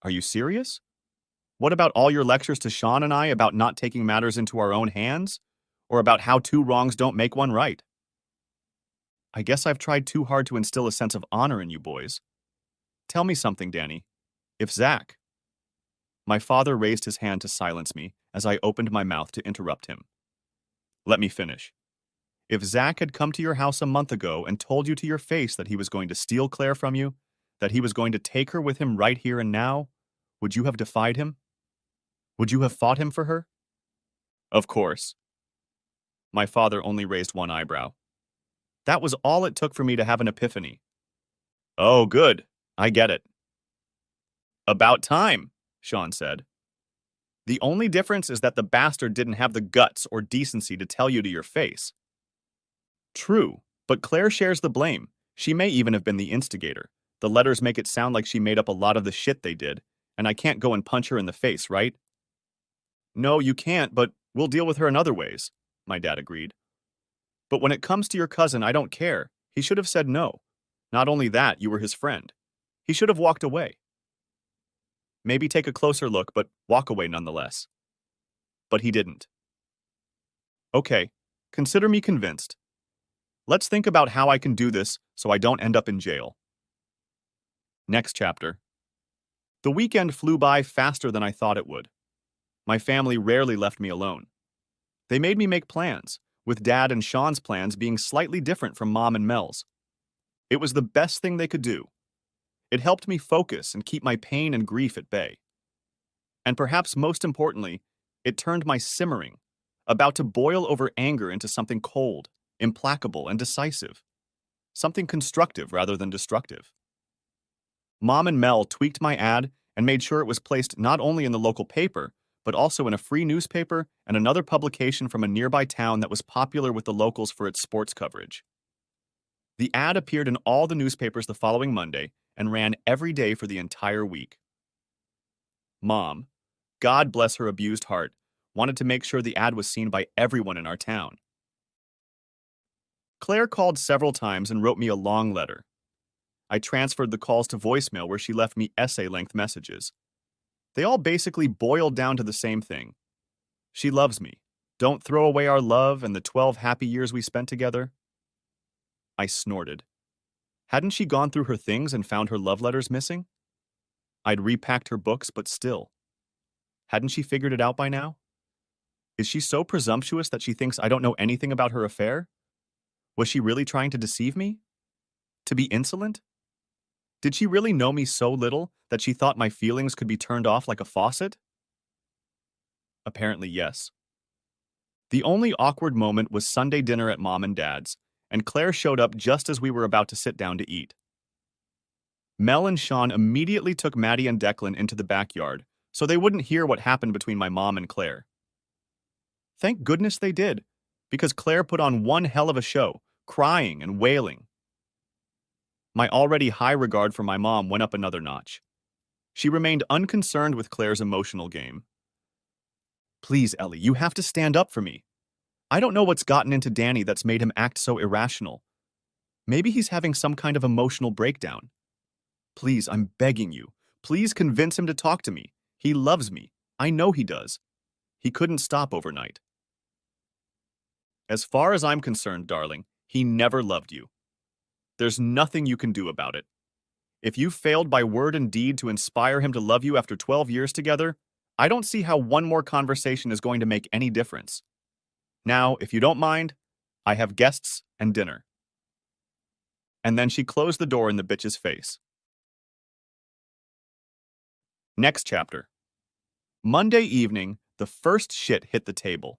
Are you serious? What about all your lectures to Sean and I about not taking matters into our own hands? Or about how two wrongs don't make one right? I guess I've tried too hard to instill a sense of honor in you boys. Tell me something, Danny. If Zach... My father raised his hand to silence me as I opened my mouth to interrupt him. Let me finish. If Zach had come to your house a month ago and told you to your face that he was going to steal Claire from you, that he was going to take her with him right here and now, would you have defied him? Would you have fought him for her? Of course. My father only raised one eyebrow. That was all it took for me to have an epiphany. Oh, good. I get it. About time, Sean said. The only difference is that the bastard didn't have the guts or decency to tell you to your face. True, but Claire shares the blame. She may even have been the instigator. The letters make it sound like she made up a lot of the shit they did, and I can't go and punch her in the face, right? No, you can't, but we'll deal with her in other ways, my dad agreed. But when it comes to your cousin, I don't care. He should have said no. Not only that, you were his friend. He should have walked away. Maybe take a closer look, but walk away nonetheless. But he didn't. Okay, consider me convinced. Let's think about how I can do this so I don't end up in jail. Next chapter. The weekend flew by faster than I thought it would. My family rarely left me alone. They made me make plans, with Dad and Sean's plans being slightly different from Mom and Mel's. It was the best thing they could do. It helped me focus and keep my pain and grief at bay. And perhaps most importantly, it turned my simmering, about to boil over anger into something cold, implacable, and decisive. Something constructive rather than destructive. Mom and Mel tweaked my ad and made sure it was placed not only in the local paper, but also in a free newspaper and another publication from a nearby town that was popular with the locals for its sports coverage. The ad appeared in all the newspapers the following Monday and ran every day for the entire week. Mom, God bless her abused heart, wanted to make sure the ad was seen by everyone in our town. Claire called several times and wrote me a long letter. I transferred the calls to voicemail where she left me essay-length messages. They all basically boiled down to the same thing. She loves me. Don't throw away our love and the 12 happy years we spent together. I snorted. Hadn't she gone through her things and found her love letters missing? I'd repacked her books, but still. Hadn't she figured it out by now? Is she so presumptuous that she thinks I don't know anything about her affair? Was she really trying to deceive me? To be insolent? Did she really know me so little that she thought my feelings could be turned off like a faucet? Apparently, yes. The only awkward moment was Sunday dinner at Mom and Dad's, and Claire showed up just as we were about to sit down to eat. Mel and Sean immediately took Maddie and Declan into the backyard, so they wouldn't hear what happened between my mom and Claire. Thank goodness they did, because Claire put on one hell of a show, crying and wailing. My already high regard for my mom went up another notch. She remained unconcerned with Claire's emotional game. Please, Ellie, you have to stand up for me. I don't know what's gotten into Danny that's made him act so irrational. Maybe he's having some kind of emotional breakdown. Please, I'm begging you. Please convince him to talk to me. He loves me. I know he does. He couldn't stop overnight. As far as I'm concerned, darling, he never loved you. There's nothing you can do about it. If you failed by word and deed to inspire him to love you after 12 years together, I don't see how one more conversation is going to make any difference. Now, if you don't mind, I have guests and dinner. And then she closed the door in the bitch's face. Next chapter. Monday evening, the first shit hit the table.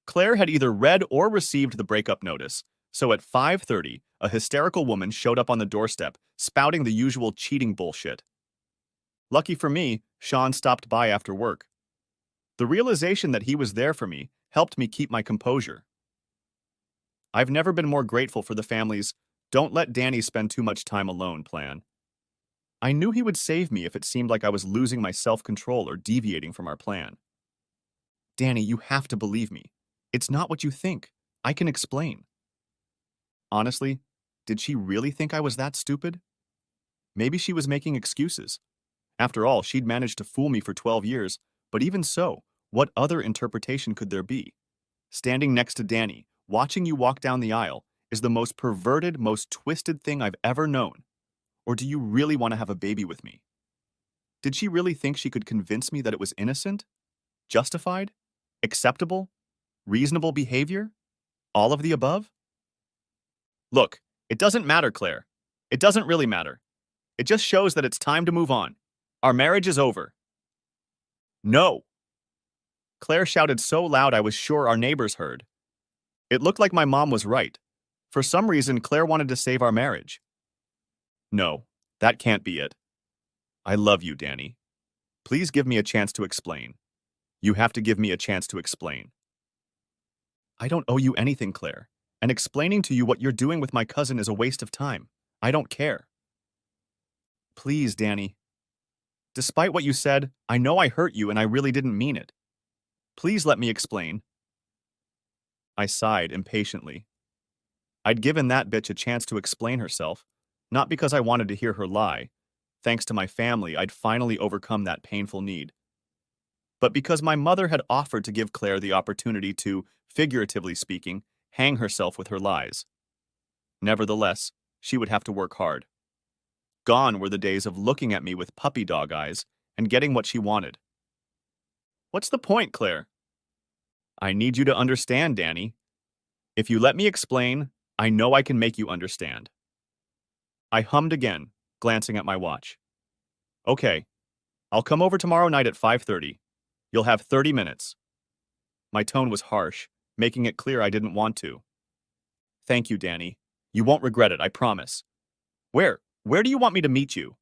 Claire had either read or received the breakup notice, so at 5:30, a hysterical woman showed up on the doorstep, spouting the usual cheating bullshit. Lucky for me, Sean stopped by after work. The realization that he was there for me helped me keep my composure. I've never been more grateful for the family's "don't let Danny spend too much time alone" plan. I knew he would save me if it seemed like I was losing my self-control or deviating from our plan. Danny, you have to believe me. It's not what you think. I can explain. Honestly, did she really think I was that stupid? Maybe she was making excuses. After all, she'd managed to fool me for 12 years, but even so, what other interpretation could there be? Standing next to Danny, watching you walk down the aisle, is the most perverted, most twisted thing I've ever known. Or do you really want to have a baby with me? Did she really think she could convince me that it was innocent? Justified? Acceptable? Reasonable behavior? All of the above? Look, it doesn't matter, Claire. It doesn't really matter. It just shows that it's time to move on. Our marriage is over. No! Claire shouted so loud I was sure our neighbors heard. It looked like my mom was right. For some reason, Claire wanted to save our marriage. No, that can't be it. I love you, Danny. Please give me a chance to explain. You have to give me a chance to explain. I don't owe you anything, Claire, and explaining to you what you're doing with my cousin is a waste of time. I don't care. Please, Danny. Despite what you said, I know I hurt you and I really didn't mean it. Please let me explain. I sighed impatiently. I'd given that bitch a chance to explain herself, not because I wanted to hear her lie. Thanks to my family, I'd finally overcome that painful need. But because my mother had offered to give Claire the opportunity to, figuratively speaking, hang herself with her lies. Nevertheless, she would have to work hard. Gone were the days of looking at me with puppy dog eyes and getting what she wanted. What's the point, Claire? I need you to understand, Danny. If you let me explain, I know I can make you understand. I hummed again, glancing at my watch. Okay, I'll come over tomorrow night at 5:30. You'll have 30 minutes. My tone was harsh, making it clear I didn't want to. Thank you, Danny. You won't regret it, I promise. Where do you want me to meet you?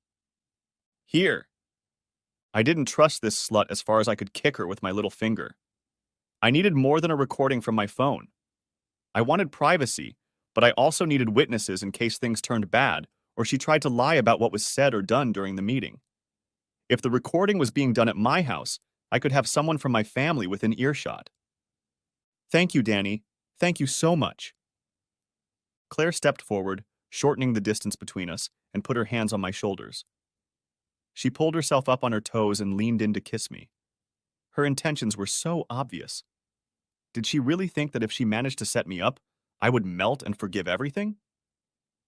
Here. I didn't trust this slut as far as I could kick her with my little finger. I needed more than a recording from my phone. I wanted privacy, but I also needed witnesses in case things turned bad or she tried to lie about what was said or done during the meeting. If the recording was being done at my house, I could have someone from my family within earshot. Thank you, Danny. Thank you so much. Claire stepped forward, shortening the distance between us, and put her hands on my shoulders. She pulled herself up on her toes and leaned in to kiss me. Her intentions were so obvious. Did she really think that if she managed to set me up, I would melt and forgive everything?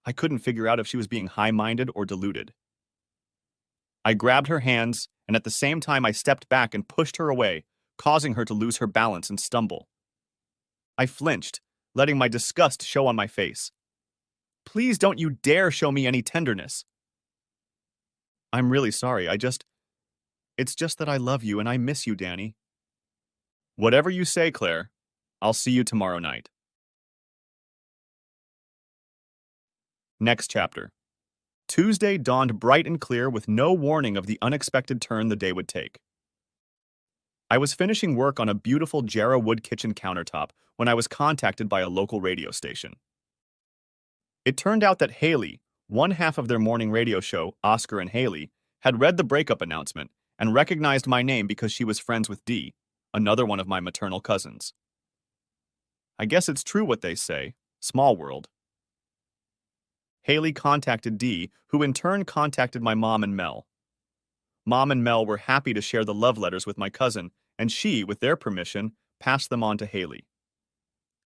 I couldn't figure out if she was being high-minded or deluded. I grabbed her hands, and at the same time I stepped back and pushed her away, causing her to lose her balance and stumble. I flinched, letting my disgust show on my face. Please don't you dare show me any tenderness. I'm really sorry, it's just that I love you and I miss you, Danny. Whatever you say, Claire. I'll see you tomorrow night. Next chapter. Tuesday dawned bright and clear with no warning of the unexpected turn the day would take. I was finishing work on a beautiful Jarrah wood kitchen countertop when I was contacted by a local radio station. It turned out that Haley, one half of their morning radio show, Oscar and Haley, had read the breakup announcement and recognized my name because she was friends with Dee, another one of my maternal cousins. I guess it's true what they say, small world. Haley contacted Dee, who in turn contacted my mom and Mel. Mom and Mel were happy to share the love letters with my cousin, and she, with their permission, passed them on to Haley.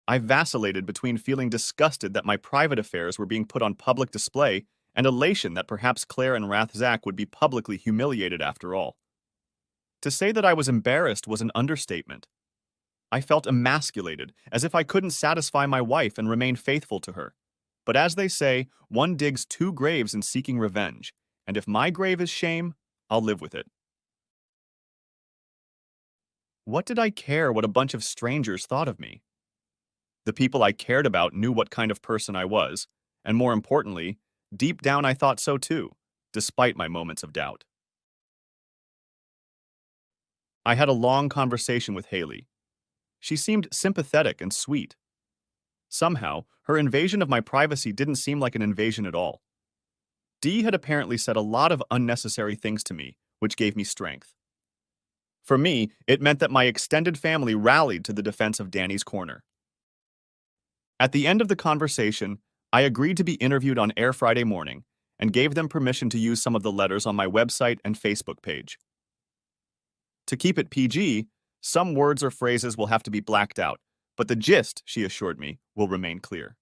I vacillated between feeling disgusted that my private affairs were being put on public display and elation that perhaps Claire and Rathzak would be publicly humiliated after all. To say that I was embarrassed was an understatement. I felt emasculated, as if I couldn't satisfy my wife and remain faithful to her. But as they say, one digs two graves in seeking revenge, and if my grave is shame, I'll live with it. What did I care what a bunch of strangers thought of me? The people I cared about knew what kind of person I was, and more importantly, deep down I thought so too, despite my moments of doubt. I had a long conversation with Haley. She seemed sympathetic and sweet. Somehow, her invasion of my privacy didn't seem like an invasion at all. Dee had apparently said a lot of unnecessary things to me, which gave me strength. For me, it meant that my extended family rallied to the defense of Danny's corner. At the end of the conversation, I agreed to be interviewed on air Friday morning, and gave them permission to use some of the letters on my website and Facebook page. To keep it PG, some words or phrases will have to be blacked out, but the gist, she assured me, will remain clear.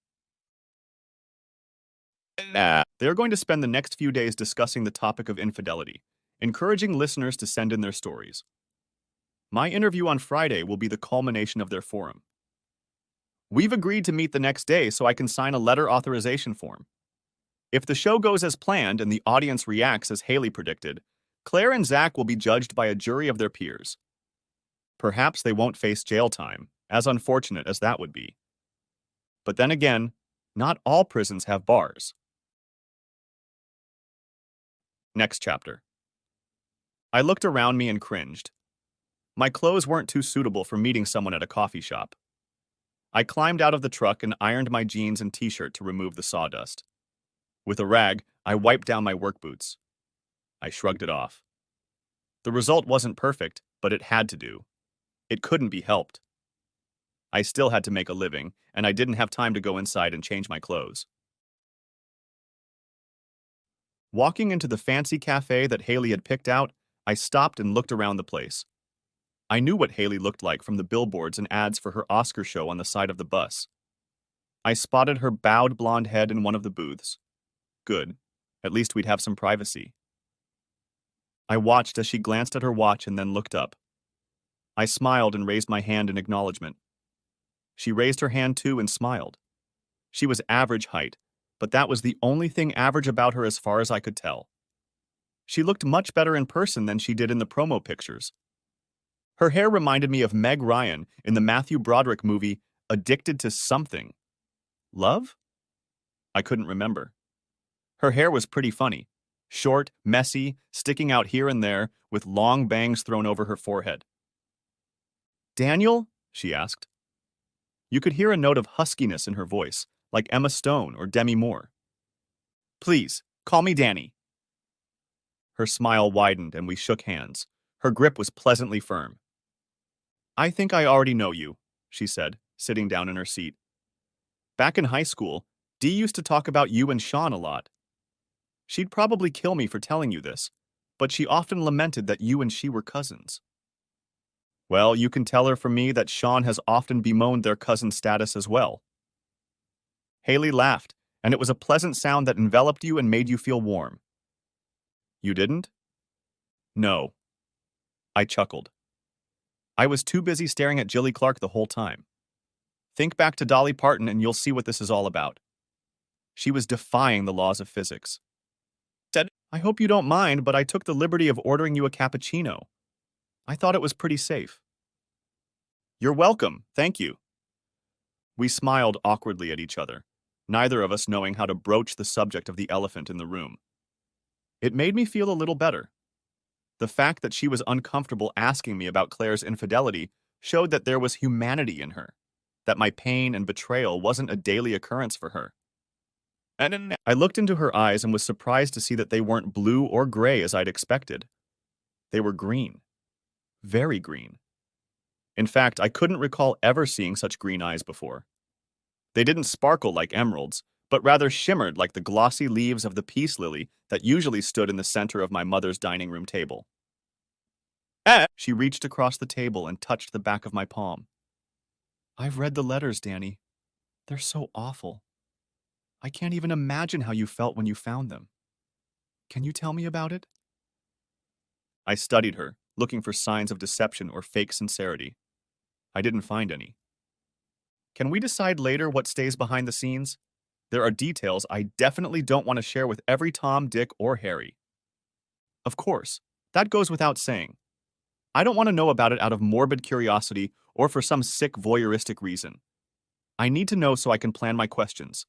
They are going to spend the next few days discussing the topic of infidelity, encouraging listeners to send in their stories. My interview on Friday will be the culmination of their forum. We've agreed to meet the next day so I can sign a letter authorization form. If the show goes as planned and the audience reacts as Haley predicted, Claire and Zach will be judged by a jury of their peers. Perhaps they won't face jail time, as unfortunate as that would be. But then again, not all prisons have bars. Next chapter. I looked around me and cringed. My clothes weren't too suitable for meeting someone at a coffee shop. I climbed out of the truck and ironed my jeans and t-shirt to remove the sawdust. With a rag, I wiped down my work boots. I shrugged it off. The result wasn't perfect, but it had to do. It couldn't be helped. I still had to make a living, and I didn't have time to go inside and change my clothes. Walking into the fancy cafe that Haley had picked out, I stopped and looked around the place. I knew what Haley looked like from the billboards and ads for her Oscar show on the side of the bus. I spotted her bowed blonde head in one of the booths. Good. At least we'd have some privacy. I watched as she glanced at her watch and then looked up. I smiled and raised my hand in acknowledgement. She raised her hand too and smiled. She was average height, but that was the only thing average about her as far as I could tell. She looked much better in person than she did in the promo pictures. Her hair reminded me of Meg Ryan in the Matthew Broderick movie Addicted to Something. Love? I couldn't remember. Her hair was pretty funny. Short, messy, sticking out here and there, with long bangs thrown over her forehead. "Daniel?" she asked. You could hear a note of huskiness in her voice, like Emma Stone or Demi Moore. "Please, call me Danny." Her smile widened and we shook hands. Her grip was pleasantly firm. "I think I already know you," she said, sitting down in her seat. "Back in high school, Dee used to talk about you and Sean a lot. She'd probably kill me for telling you this, but she often lamented that you and she were cousins." "Well, you can tell her from me that Sean has often bemoaned their cousin status as well." Haley laughed, and it was a pleasant sound that enveloped you and made you feel warm. "You didn't?" "No." I chuckled. I was too busy staring at Jilly Clark the whole time. Think back to Dolly Parton and you'll see what this is all about. She was defying the laws of physics. "I hope you don't mind, but I took the liberty of ordering you a cappuccino. I thought it was pretty safe." "You're welcome, thank you." We smiled awkwardly at each other, neither of us knowing how to broach the subject of the elephant in the room. It made me feel a little better. The fact that she was uncomfortable asking me about Claire's infidelity showed that there was humanity in her, that my pain and betrayal wasn't a daily occurrence for her. And I looked into her eyes and was surprised to see that they weren't blue or gray as I'd expected. They were green. Very green. In fact, I couldn't recall ever seeing such green eyes before. They didn't sparkle like emeralds, but rather shimmered like the glossy leaves of the peace lily that usually stood in the center of my mother's dining room table. She reached across the table and touched the back of my palm. "I've read the letters, Danny. They're so awful. I can't even imagine how you felt when you found them. Can you tell me about it?" I studied her, looking for signs of deception or fake sincerity. I didn't find any. "Can we decide later what stays behind the scenes? There are details I definitely don't want to share with every Tom, Dick, or Harry." "Of course. That goes without saying. I don't want to know about it out of morbid curiosity or for some sick voyeuristic reason. I need to know so I can plan my questions.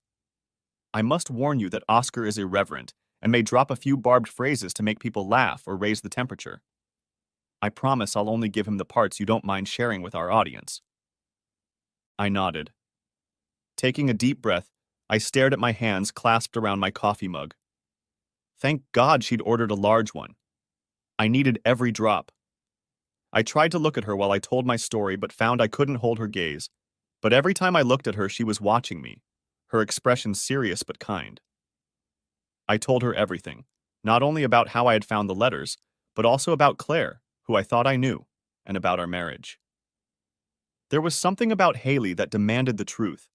I must warn you that Oscar is irreverent and may drop a few barbed phrases to make people laugh or raise the temperature. I promise I'll only give him the parts you don't mind sharing with our audience." I nodded. Taking a deep breath, I stared at my hands clasped around my coffee mug. Thank God she'd ordered a large one. I needed every drop. I tried to look at her while I told my story but found I couldn't hold her gaze. But every time I looked at her, she was watching me, her expression serious but kind. I told her everything, not only about how I had found the letters, but also about Claire, who I thought I knew, and about our marriage. There was something about Haley that demanded the truth,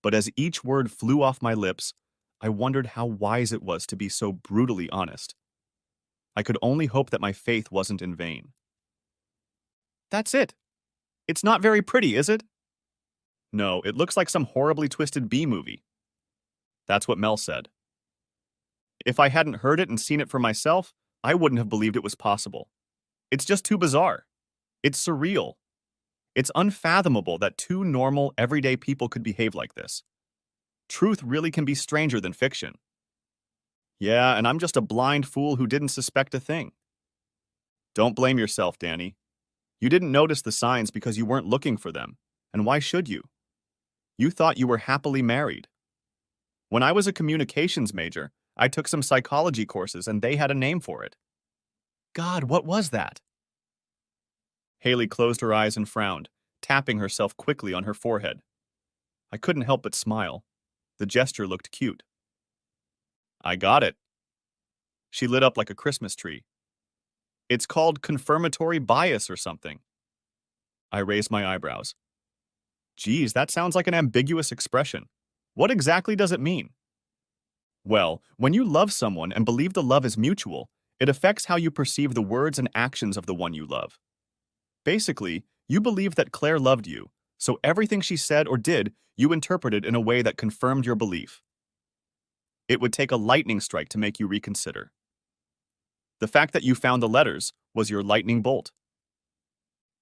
but as each word flew off my lips, I wondered how wise it was to be so brutally honest. I could only hope that my faith wasn't in vain. That's it. It's not very pretty, is it? No, it looks like some horribly twisted B movie. That's what Mel said. If I hadn't heard it and seen it for myself, I wouldn't have believed it was possible. It's just too bizarre. It's surreal. It's unfathomable that two normal, everyday people could behave like this. Truth really can be stranger than fiction. Yeah, and I'm just a blind fool who didn't suspect a thing. Don't blame yourself, Danny. You didn't notice the signs because you weren't looking for them. And why should you? You thought you were happily married. When I was a communications major, I took some psychology courses and they had a name for it. God, what was that? Haley closed her eyes and frowned, tapping herself quickly on her forehead. I couldn't help but smile. The gesture looked cute. I got it. She lit up like a Christmas tree. It's called confirmatory bias or something. I raised my eyebrows. Geez, that sounds like an ambiguous expression. What exactly does it mean? Well, when you love someone and believe the love is mutual, it affects how you perceive the words and actions of the one you love. Basically, you believed that Claire loved you, so everything she said or did, you interpreted in a way that confirmed your belief. It would take a lightning strike to make you reconsider. The fact that you found the letters was your lightning bolt.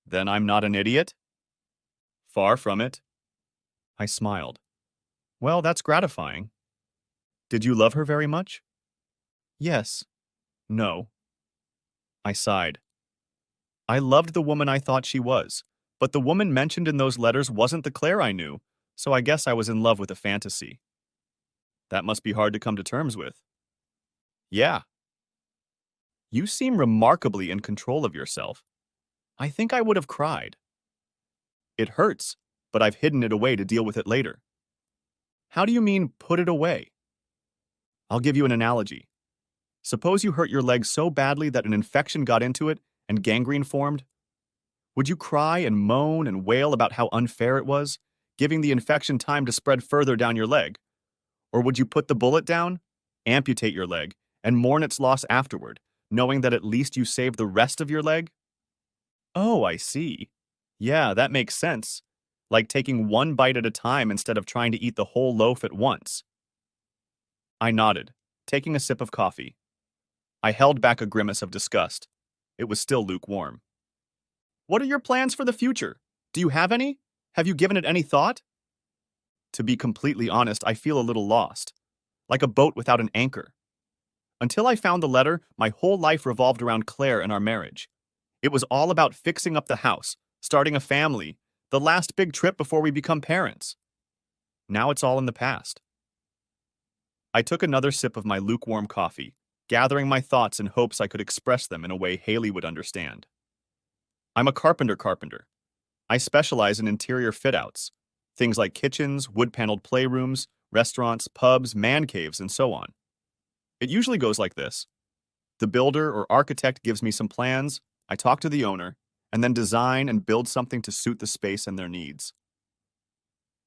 Then I'm not an idiot? Far from it. I smiled. Well, that's gratifying. Did you love her very much? Yes. No. I sighed. I loved the woman I thought she was, but the woman mentioned in those letters wasn't the Claire I knew, so I guess I was in love with a fantasy. That must be hard to come to terms with. Yeah. You seem remarkably in control of yourself. I think I would have cried. It hurts, but I've hidden it away to deal with it later. How do you mean, put it away? I'll give you an analogy. Suppose you hurt your leg so badly that an infection got into it and gangrene formed. Would you cry and moan and wail about how unfair it was, giving the infection time to spread further down your leg? Or would you put the bullet down, amputate your leg, and mourn its loss afterward, knowing that at least you saved the rest of your leg? Oh, I see. Yeah, that makes sense. Like taking one bite at a time instead of trying to eat the whole loaf at once. I nodded, taking a sip of coffee. I held back a grimace of disgust. It was still lukewarm. What are your plans for the future? Do you have any? Have you given it any thought? To be completely honest, I feel a little lost, like a boat without an anchor. Until I found the letter, my whole life revolved around Claire and our marriage. It was all about fixing up the house, starting a family, the last big trip before we become parents. Now it's all in the past. I took another sip of my lukewarm coffee, gathering my thoughts in hopes I could express them in a way Haley would understand. I'm a carpenter. I specialize in interior fit-outs, things like kitchens, wood-paneled playrooms, restaurants, pubs, man caves, and so on. It usually goes like this. The builder or architect gives me some plans, I talk to the owner, and then design and build something to suit the space and their needs.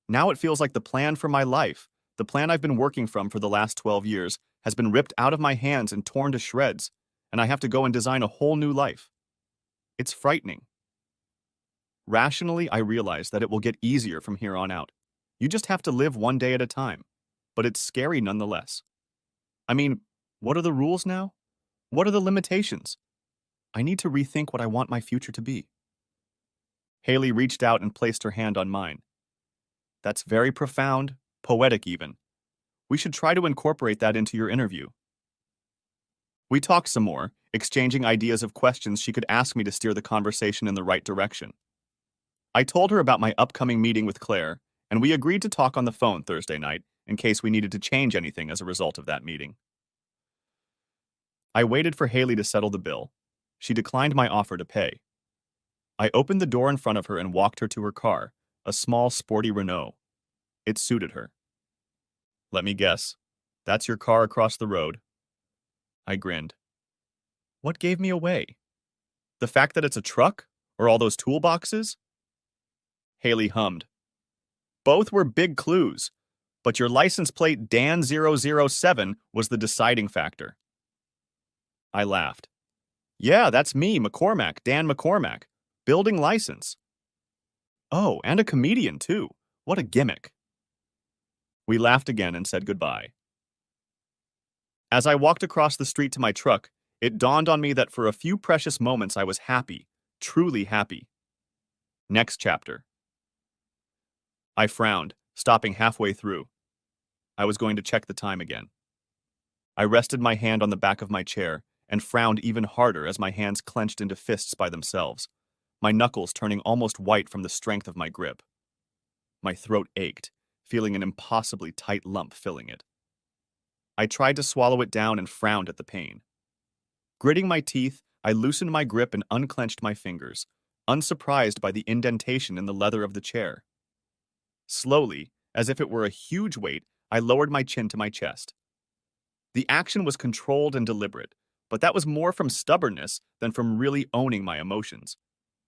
Now it feels like the plan for my life, the plan I've been working from for the last 12 years, has been ripped out of my hands and torn to shreds, and I have to go and design a whole new life. It's frightening. Rationally, I realize that it will get easier from here on out. You just have to live one day at a time, but it's scary nonetheless. I mean, what are the rules now? What are the limitations? I need to rethink what I want my future to be. Haley reached out and placed her hand on mine. That's very profound, poetic even. We should try to incorporate that into your interview. We talked some more, exchanging ideas of questions she could ask me to steer the conversation in the right direction. I told her about my upcoming meeting with Claire, and we agreed to talk on the phone Thursday night in case we needed to change anything as a result of that meeting. I waited for Haley to settle the bill. She declined my offer to pay. I opened the door in front of her and walked her to her car, a small, sporty Renault. It suited her. Let me guess. That's your car across the road. I grinned. What gave me away? The fact that it's a truck? Or all those toolboxes? Haley hummed. Both were big clues, but your license plate Dan007 was the deciding factor. I laughed. Yeah, that's me, McCormack, Dan McCormack. Building license. Oh, and a comedian, too. What a gimmick. We laughed again and said goodbye. As I walked across the street to my truck, it dawned on me that for a few precious moments I was happy, truly happy. Next chapter. I frowned, stopping halfway through. I was going to check the time again. I rested my hand on the back of my chair and frowned even harder as my hands clenched into fists by themselves, my knuckles turning almost white from the strength of my grip. My throat ached, feeling an impossibly tight lump filling it. I tried to swallow it down and frowned at the pain. Gritting my teeth, I loosened my grip and unclenched my fingers, unsurprised by the indentation in the leather of the chair. Slowly, as if it were a huge weight, I lowered my chin to my chest. The action was controlled and deliberate, but that was more from stubbornness than from really owning my emotions.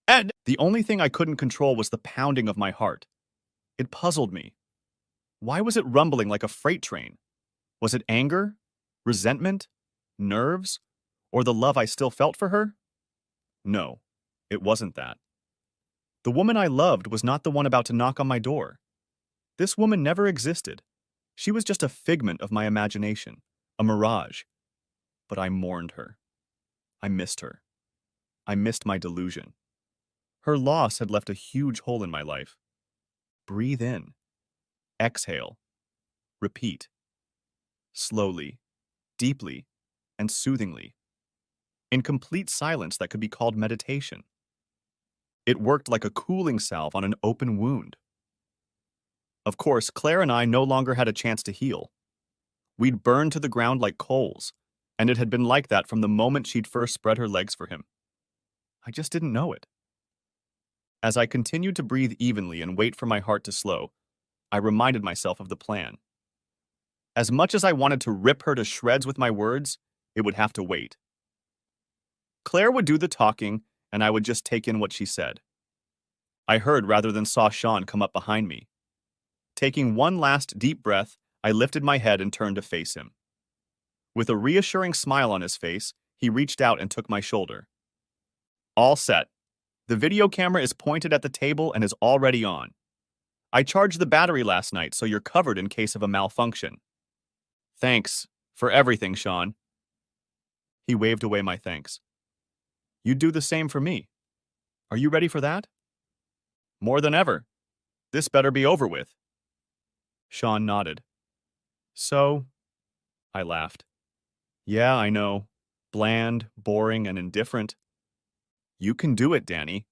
And the only thing I couldn't control was the pounding of my heart. It puzzled me. Why was it rumbling like a freight train? Was it anger? Resentment? Nerves? Or the love I still felt for her? No, it wasn't that. The woman I loved was not the one about to knock on my door. This woman never existed. She was just a figment of my imagination, a mirage. But I mourned her. I missed her. I missed my delusion. Her loss had left a huge hole in my life. Breathe in. Exhale. Repeat. Slowly, deeply, and soothingly. In complete silence that could be called meditation. It worked like a cooling salve on an open wound. Of course, Claire and I no longer had a chance to heal. We'd burned to the ground like coals, and it had been like that from the moment she'd first spread her legs for him. I just didn't know it. As I continued to breathe evenly and wait for my heart to slow, I reminded myself of the plan. As much as I wanted to rip her to shreds with my words, it would have to wait. Claire would do the talking, and I would just take in what she said. I heard rather than saw Sean come up behind me. Taking one last deep breath, I lifted my head and turned to face him. With a reassuring smile on his face, he reached out and took my shoulder. All set. The video camera is pointed at the table and is already on. I charged the battery last night, so you're covered in case of a malfunction. Thanks for everything, Sean. He waved away my thanks. You'd do the same for me. Are you ready for that? More than ever. This better be over with. Sean nodded. So? I laughed. Yeah, I know. Bland, boring, and indifferent. You can do it, Danny.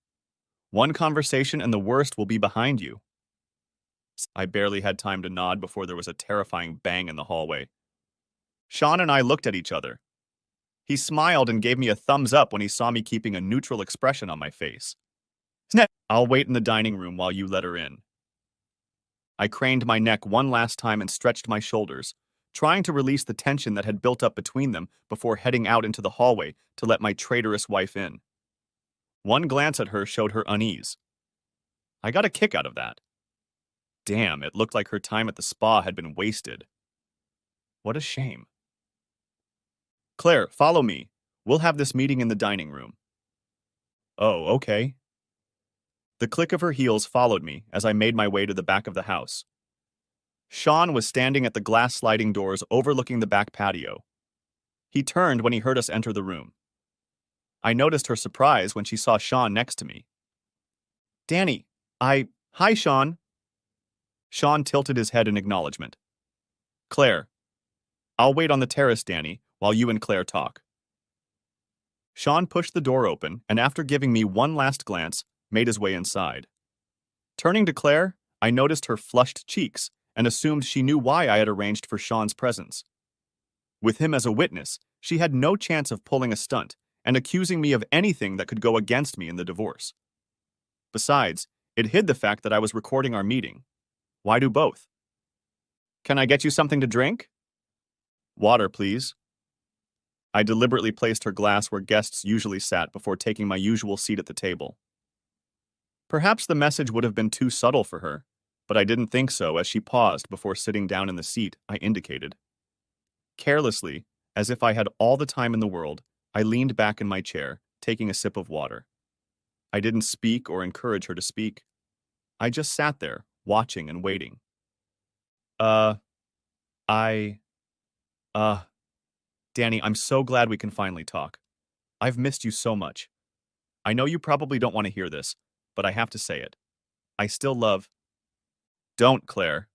One conversation and the worst will be behind you. I barely had time to nod before there was a terrifying bang in the hallway. Sean and I looked at each other. He smiled and gave me a thumbs up when he saw me keeping a neutral expression on my face. I'll wait in the dining room while you let her in. I craned my neck one last time and stretched my shoulders, trying to release the tension that had built up between them before heading out into the hallway to let my traitorous wife in. One glance at her showed her unease. I got a kick out of that. Damn, it looked like her time at the spa had been wasted. What a shame. Claire, follow me. We'll have this meeting in the dining room. Oh, okay. The click of her heels followed me as I made my way to the back of the house. Sean was standing at the glass sliding doors overlooking the back patio. He turned when he heard us enter the room. I noticed her surprise when she saw Sean next to me. Danny, Hi, Sean. Sean tilted his head in acknowledgement. Claire, I'll wait on the terrace, Danny, while you and Claire talk. Sean pushed the door open and after giving me one last glance, made his way inside. Turning to Claire, I noticed her flushed cheeks and assumed she knew why I had arranged for Sean's presence. With him as a witness, she had no chance of pulling a stunt and accusing me of anything that could go against me in the divorce. Besides, it hid the fact that I was recording our meeting. Why do both? Can I get you something to drink? Water, please. I deliberately placed her glass where guests usually sat before taking my usual seat at the table. Perhaps the message would have been too subtle for her, but I didn't think so as she paused before sitting down in the seat I indicated. Carelessly, as if I had all the time in the world, I leaned back in my chair, taking a sip of water. I didn't speak or encourage her to speak. I just sat there, watching and waiting. Uh, I, uh, Danny, I'm so glad we can finally talk. I've missed you so much. I know you probably don't want to hear this, but I have to say it. I still love. Don't, Claire.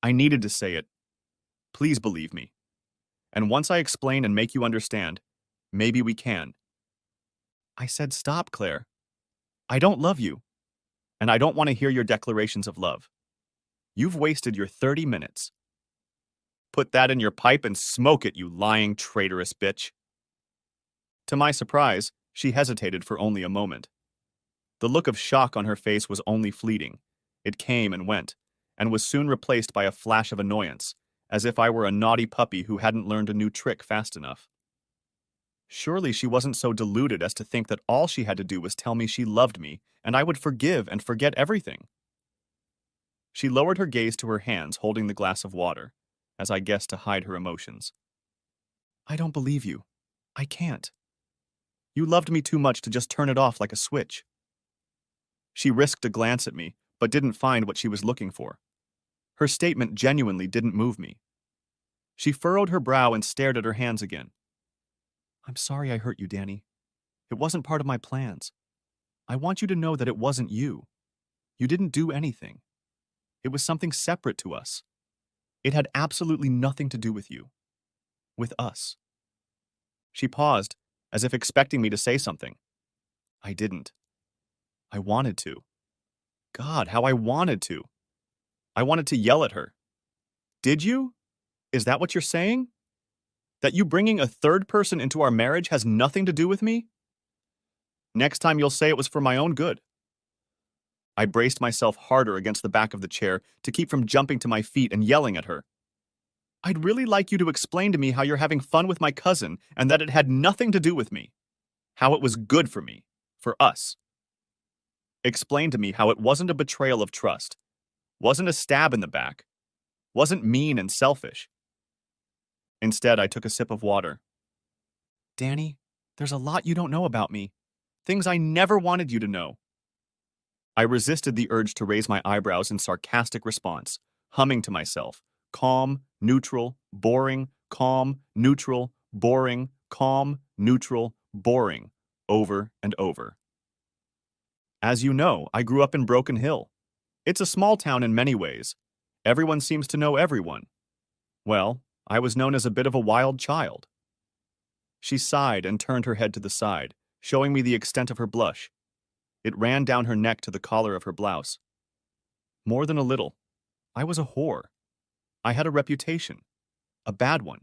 I needed to say it. Please believe me. And once I explain and make you understand, maybe we can. I said, stop, Claire. I don't love you, and I don't want to hear your declarations of love. You've wasted your 30 minutes. Put that in your pipe and smoke it, you lying, traitorous bitch. To my surprise, she hesitated for only a moment. The look of shock on her face was only fleeting. It came and went, and was soon replaced by a flash of annoyance, as if I were a naughty puppy who hadn't learned a new trick fast enough. Surely she wasn't so deluded as to think that all she had to do was tell me she loved me, and I would forgive and forget everything. She lowered her gaze to her hands holding the glass of water, as I guessed to hide her emotions. I don't believe you. I can't. You loved me too much to just turn it off like a switch. She risked a glance at me, but didn't find what she was looking for. Her statement genuinely didn't move me. She furrowed her brow and stared at her hands again. I'm sorry I hurt you, Danny. It wasn't part of my plans. I want you to know that it wasn't you. You didn't do anything. It was something separate to us. It had absolutely nothing to do with you. With us. She paused, as if expecting me to say something. I didn't. I wanted to. God, how I wanted to. I wanted to yell at her. Did you? Is that what you're saying? That you bringing a third person into our marriage has nothing to do with me? Next time you'll say it was for my own good. I braced myself harder against the back of the chair to keep from jumping to my feet and yelling at her. I'd really like you to explain to me how you're having fun with my cousin and that it had nothing to do with me. How it was good for me. For us. Explain to me how it wasn't a betrayal of trust. Wasn't a stab in the back. Wasn't mean and selfish. Instead, I took a sip of water. Danny, there's a lot you don't know about me. Things I never wanted you to know. I resisted the urge to raise my eyebrows in sarcastic response, humming to myself, calm, neutral, boring, calm, neutral, boring, calm, neutral, boring, over and over. As you know, I grew up in Broken Hill. It's a small town in many ways. Everyone seems to know everyone. Well, I was known as a bit of a wild child. She sighed and turned her head to the side, showing me the extent of her blush. It ran down her neck to the collar of her blouse. More than a little. I was a whore. I had a reputation. A bad one.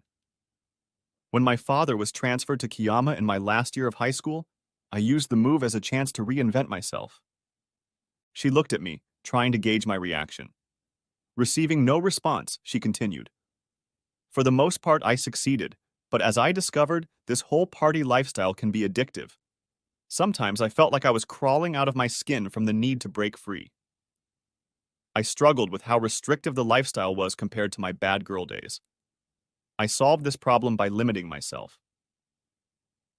When my father was transferred to Kiyama in my last year of high school, I used the move as a chance to reinvent myself. She looked at me, trying to gauge my reaction. Receiving no response, she continued. For the most part, I succeeded, but as I discovered, this whole party lifestyle can be addictive. Sometimes I felt like I was crawling out of my skin from the need to break free. I struggled with how restrictive the lifestyle was compared to my bad girl days. I solved this problem by limiting myself.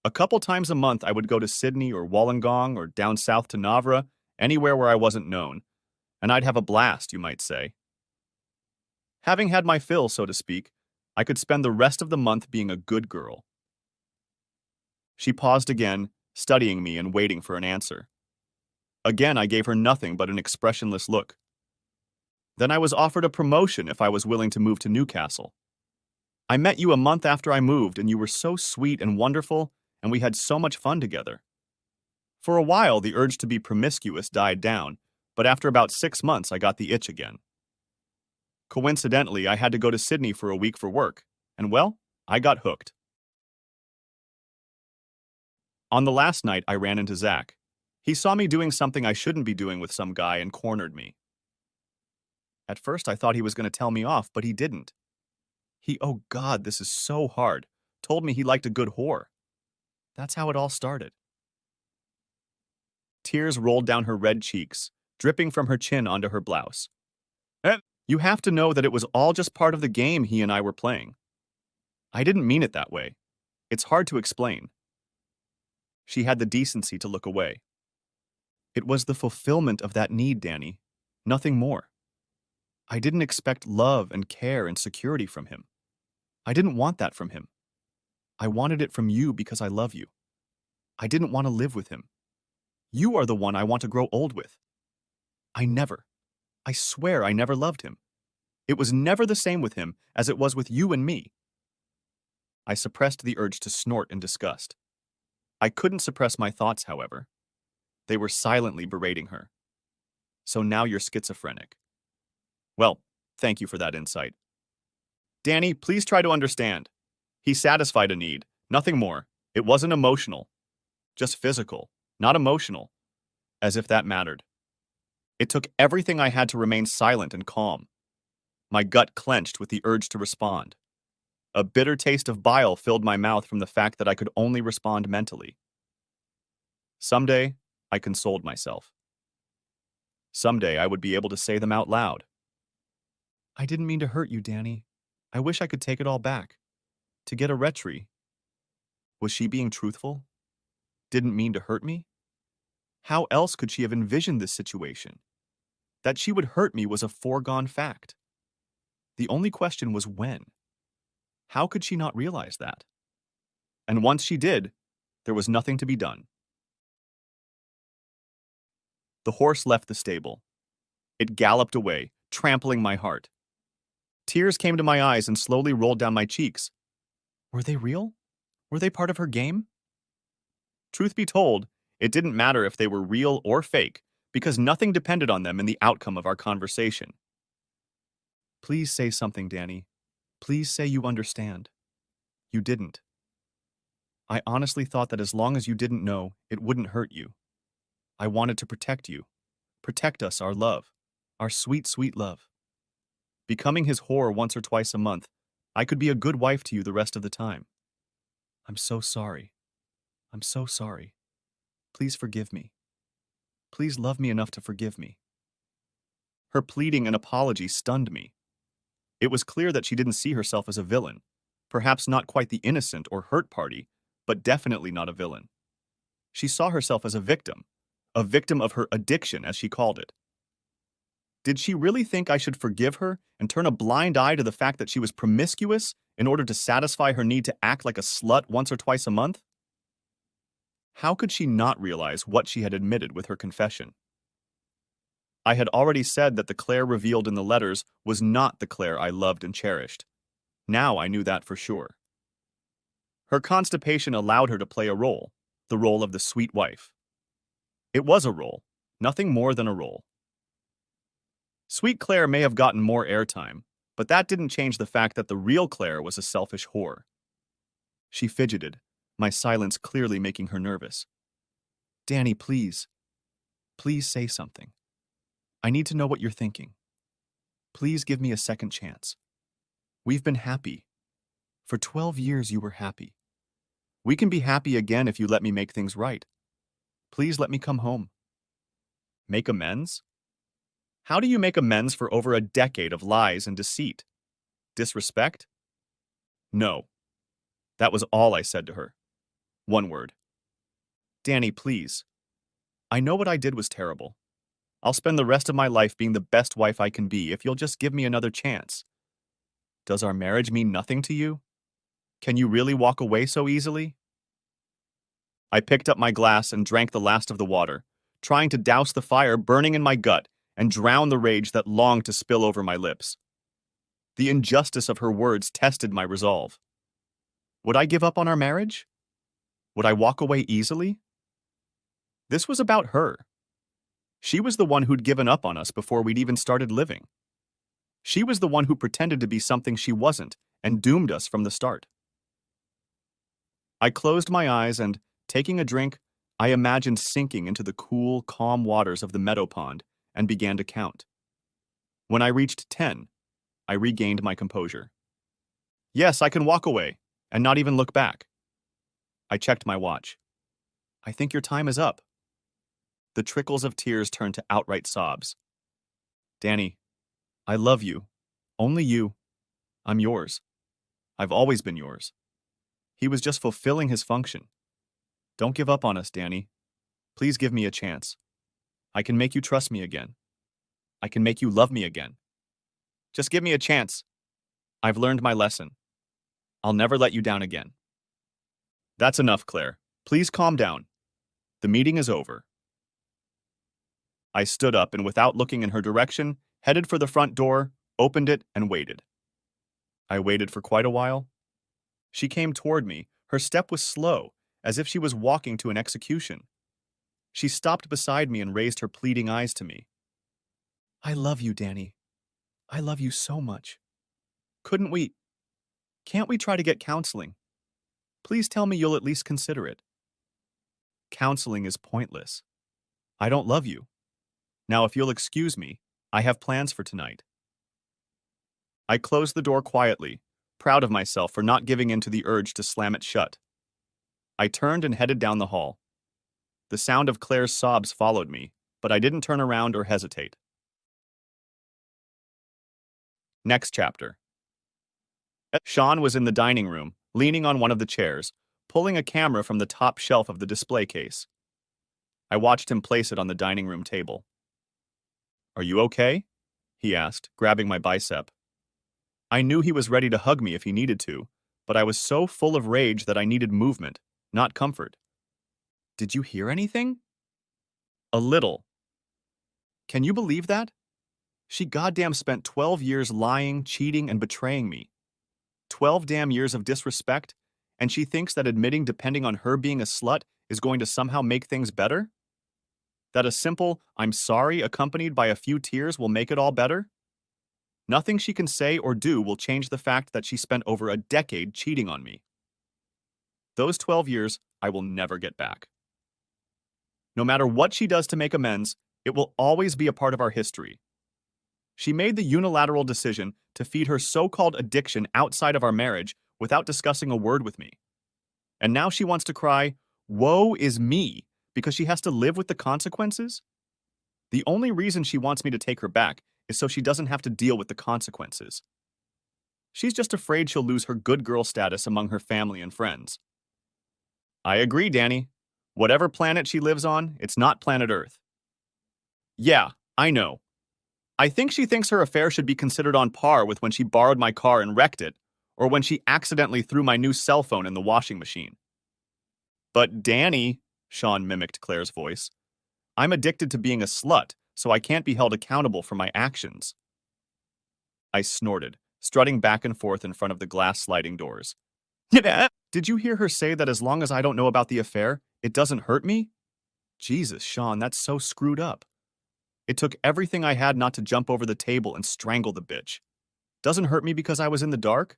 A couple times a month I would go to Sydney or Wollongong or down south to Navra, anywhere where I wasn't known, and I'd have a blast, you might say. Having had my fill, so to speak, I could spend the rest of the month being a good girl. She paused again, studying me and waiting for an answer. Again, I gave her nothing but an expressionless look. Then I was offered a promotion if I was willing to move to Newcastle. I met you a month after I moved, and you were so sweet and wonderful, and we had so much fun together. For a while, the urge to be promiscuous died down, but after about 6 months, I got the itch again. Coincidentally, I had to go to Sydney for a week for work, and well, I got hooked. On the last night, I ran into Zach. He saw me doing something I shouldn't be doing with some guy and cornered me. At first, I thought he was going to tell me off, but he didn't. Oh God, this is so hard. Told me he liked a good whore. That's how it all started. Tears rolled down her red cheeks, dripping from her chin onto her blouse. You have to know that it was all just part of the game he and I were playing. I didn't mean it that way. It's hard to explain. She had the decency to look away. It was the fulfillment of that need, Danny. Nothing more. I didn't expect love and care and security from him. I didn't want that from him. I wanted it from you because I love you. I didn't want to live with him. You are the one I want to grow old with. I swear I never loved him. It was never the same with him as it was with you and me. I suppressed the urge to snort in disgust. I couldn't suppress my thoughts, however. They were silently berating her. So now you're schizophrenic. Well, thank you for that insight. Danny, please try to understand. He satisfied a need, nothing more. It wasn't emotional, just physical, not emotional, as if that mattered. It took everything I had to remain silent and calm. My gut clenched with the urge to respond. A bitter taste of bile filled my mouth from the fact that I could only respond mentally. Someday, I consoled myself. Someday I would be able to say them out loud. I didn't mean to hurt you, Danny. I wish I could take it all back. To get a retrie. Was she being truthful? Didn't mean to hurt me? How else could she have envisioned this situation? That she would hurt me was a foregone fact. The only question was when. How could she not realize that? And once she did, there was nothing to be done. The horse left the stable. It galloped away, trampling my heart. Tears came to my eyes and slowly rolled down my cheeks. Were they real? Were they part of her game? Truth be told, it didn't matter if they were real or fake, because nothing depended on them in the outcome of our conversation. Please say something, Danny. Please say you understand. You didn't. I honestly thought that as long as you didn't know, it wouldn't hurt you. I wanted to protect you. Protect us, our love. Our sweet, sweet love. Becoming his whore once or twice a month, I could be a good wife to you the rest of the time. I'm so sorry. I'm so sorry. Please forgive me. Please love me enough to forgive me. Her pleading and apology stunned me. It was clear that she didn't see herself as a villain, perhaps not quite the innocent or hurt party, but definitely not a villain. She saw herself as a victim of her addiction, as she called it. Did she really think I should forgive her and turn a blind eye to the fact that she was promiscuous in order to satisfy her need to act like a slut once or twice a month? How could she not realize what she had admitted with her confession? I had already said that the Claire revealed in the letters was not the Claire I loved and cherished. Now I knew that for sure. Her constipation allowed her to play a role, the role of the sweet wife. It was a role, nothing more than a role. Sweet Claire may have gotten more airtime, but that didn't change the fact that the real Claire was a selfish whore. She fidgeted, my silence clearly making her nervous. Danny, please. Please say something. I need to know what you're thinking. Please give me a second chance. We've been happy. For 12 years you were happy. We can be happy again if you let me make things right. Please let me come home. Make amends? How do you make amends for over a decade of lies and deceit? Disrespect? No. That was all I said to her. One word. Danny, please. I know what I did was terrible. I'll spend the rest of my life being the best wife I can be if you'll just give me another chance. Does our marriage mean nothing to you? Can you really walk away so easily? I picked up my glass and drank the last of the water, trying to douse the fire burning in my gut and drown the rage that longed to spill over my lips. The injustice of her words tested my resolve. Would I give up on our marriage? Would I walk away easily? This was about her. She was the one who'd given up on us before we'd even started living. She was the one who pretended to be something she wasn't and doomed us from the start. I closed my eyes and, taking a drink, I imagined sinking into the cool, calm waters of the meadow pond and began to count. When I reached 10, I regained my composure. Yes, I can walk away and not even look back. I checked my watch. I think your time is up. The trickles of tears turned to outright sobs. Danny, I love you. Only you. I'm yours. I've always been yours. He was just fulfilling his function. Don't give up on us, Danny. Please give me a chance. I can make you trust me again. I can make you love me again. Just give me a chance. I've learned my lesson. I'll never let you down again. That's enough, Claire. Please calm down. The meeting is over. I stood up and, without looking in her direction, headed for the front door, opened it, and waited. I waited for quite a while. She came toward me. Her step was slow, as if she was walking to an execution. She stopped beside me and raised her pleading eyes to me. I love you, Danny. I love you so much. Can't we try to get counseling? Please tell me you'll at least consider it. Counseling is pointless. I don't love you. Now, if you'll excuse me, I have plans for tonight. I closed the door quietly, proud of myself for not giving in to the urge to slam it shut. I turned and headed down the hall. The sound of Claire's sobs followed me, but I didn't turn around or hesitate. Next chapter. Sean was in the dining room, leaning on one of the chairs, pulling a camera from the top shelf of the display case. I watched him place it on the dining room table. Are you okay? He asked, grabbing my bicep. I knew he was ready to hug me if he needed to, but I was so full of rage that I needed movement, not comfort. Did you hear anything? A little. Can you believe that? She goddamn spent 12 years lying, cheating, and betraying me. 12 damn years of disrespect, and she thinks that admitting depending on her being a slut is going to somehow make things better? That a simple, I'm sorry, accompanied by a few tears will make it all better? Nothing she can say or do will change the fact that she spent over a decade cheating on me. Those 12 years I will never get back. No matter what she does to make amends, it will always be a part of our history. She made the unilateral decision to feed her so-called addiction outside of our marriage without discussing a word with me. And now she wants to cry, "Woe is me," because she has to live with the consequences? The only reason she wants me to take her back is so she doesn't have to deal with the consequences. She's just afraid she'll lose her good girl status among her family and friends. I agree, Danny. Whatever planet she lives on, it's not planet Earth. Yeah, I know. I think she thinks her affair should be considered on par with when she borrowed my car and wrecked it, or when she accidentally threw my new cell phone in the washing machine. But Danny, Sean mimicked Claire's voice, I'm addicted to being a slut, so I can't be held accountable for my actions. I snorted, strutting back and forth in front of the glass sliding doors. Did you hear her say that as long as I don't know about the affair, it doesn't hurt me? Jesus, Sean, that's so screwed up. It took everything I had not to jump over the table and strangle the bitch. Doesn't hurt me because I was in the dark?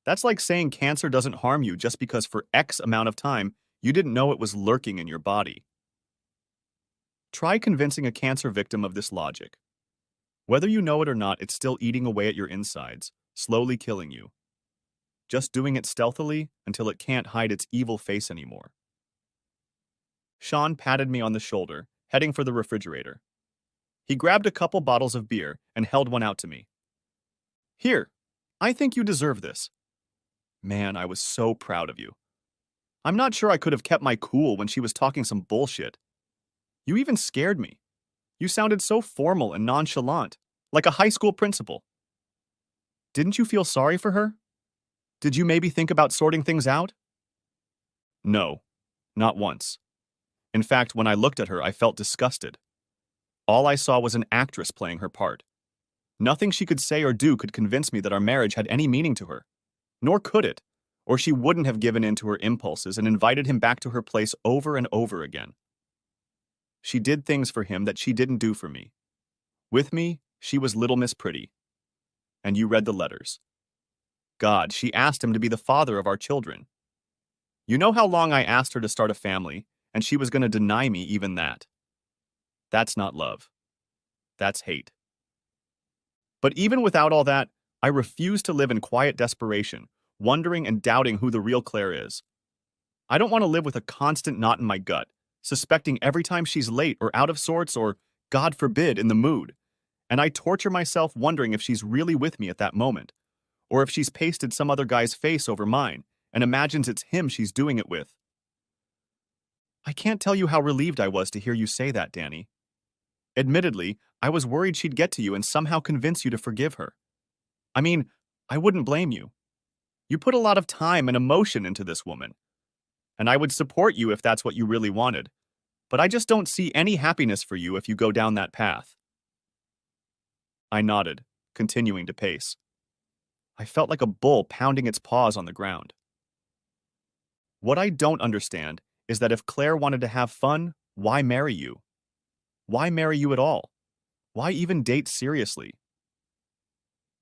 That's like saying cancer doesn't harm you just because for X amount of time you didn't know it was lurking in your body. Try convincing a cancer victim of this logic. Whether you know it or not, it's still eating away at your insides, slowly killing you. Just doing it stealthily until it can't hide its evil face anymore. Sean patted me on the shoulder, heading for the refrigerator. He grabbed a couple bottles of beer and held one out to me. Here, I think you deserve this. Man, I was so proud of you. I'm not sure I could have kept my cool when she was talking some bullshit. You even scared me. You sounded so formal and nonchalant, like a high school principal. Didn't you feel sorry for her? Did you maybe think about sorting things out? No, not once. In fact, when I looked at her, I felt disgusted. All I saw was an actress playing her part. Nothing she could say or do could convince me that our marriage had any meaning to her. Nor could it, or she wouldn't have given in to her impulses and invited him back to her place over and over again. She did things for him that she didn't do for me. With me, she was Little Miss Pretty. And you read the letters. God, she asked him to be the father of our children. You know how long I asked her to start a family, and she was going to deny me even that. That's not love. That's hate. But even without all that, I refuse to live in quiet desperation, wondering and doubting who the real Claire is. I don't want to live with a constant knot in my gut, suspecting every time she's late or out of sorts or, God forbid, in the mood. And I torture myself wondering if she's really with me at that moment, or if she's pasted some other guy's face over mine and imagines it's him she's doing it with. I can't tell you how relieved I was to hear you say that, Danny. Admittedly, I was worried she'd get to you and somehow convince you to forgive her. I mean, I wouldn't blame you. You put a lot of time and emotion into this woman, and I would support you if that's what you really wanted, but I just don't see any happiness for you if you go down that path. I nodded, continuing to pace. I felt like a bull pounding its paws on the ground. What I don't understand is that if Claire wanted to have fun, why marry you? Why marry you at all? Why even date seriously?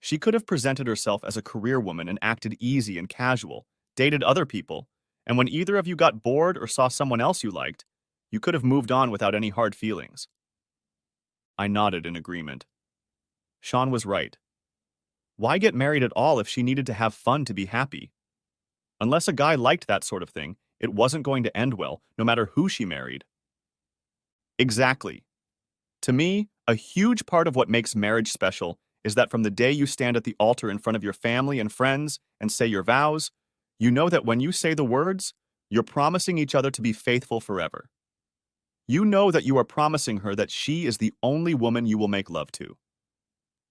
She could have presented herself as a career woman and acted easy and casual, dated other people, and when either of you got bored or saw someone else you liked, you could have moved on without any hard feelings. I nodded in agreement. Sean was right. Why get married at all if she needed to have fun to be happy? Unless a guy liked that sort of thing, it wasn't going to end well, no matter who she married. Exactly. To me, a huge part of what makes marriage special is that from the day you stand at the altar in front of your family and friends and say your vows, you know that when you say the words, you're promising each other to be faithful forever. You know that you are promising her that she is the only woman you will make love to.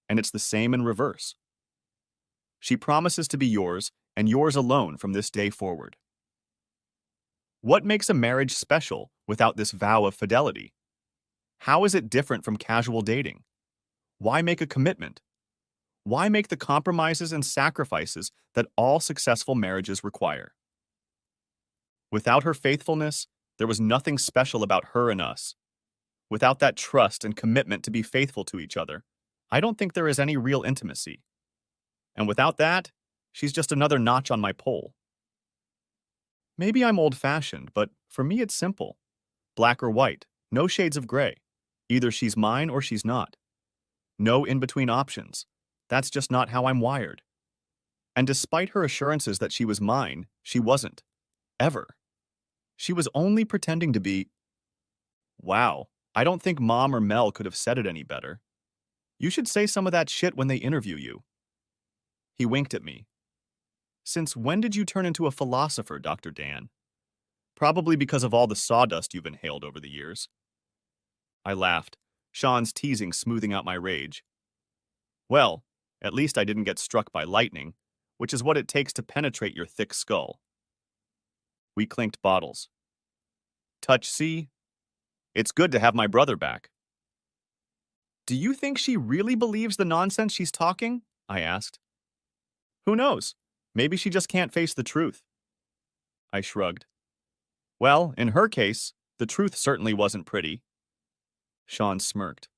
And it's the same in reverse. She promises to be yours and yours alone from this day forward. What makes a marriage special without this vow of fidelity? How is it different from casual dating? Why make a commitment? Why make the compromises and sacrifices that all successful marriages require? Without her faithfulness, there was nothing special about her and us. Without that trust and commitment to be faithful to each other, I don't think there is any real intimacy. And without that, she's just another notch on my pole. Maybe I'm old-fashioned, but for me it's simple. Black or white, no shades of gray. Either she's mine or she's not. No in-between options. That's just not how I'm wired. And despite her assurances that she was mine, she wasn't. Ever. She was only pretending to be. Wow, I don't think Mom or Mel could have said it any better. You should say some of that shit when they interview you. He winked at me. Since when did you turn into a philosopher, Dr. Dan? Probably because of all the sawdust you've inhaled over the years. I laughed, Sean's teasing smoothing out my rage. Well, at least I didn't get struck by lightning, which is what it takes to penetrate your thick skull. We clinked bottles. Touch C? It's good to have my brother back. Do you think she really believes the nonsense she's talking? I asked. Who knows? Maybe she just can't face the truth. I shrugged. Well, in her case, the truth certainly wasn't pretty. Sean smirked.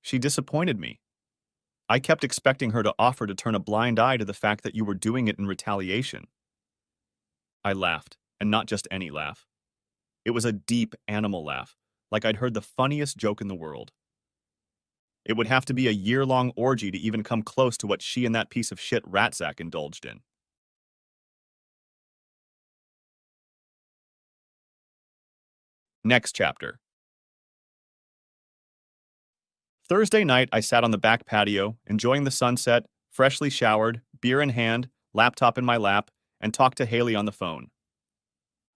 She disappointed me. I kept expecting her to offer to turn a blind eye to the fact that you were doing it in retaliation. I laughed, and not just any laugh. It was a deep animal laugh, like I'd heard the funniest joke in the world. It would have to be a year-long orgy to even come close to what she and that piece of shit Ratzak indulged in. Next chapter. Thursday night, I sat on the back patio, enjoying the sunset, freshly showered, beer in hand, laptop in my lap, and talked to Haley on the phone.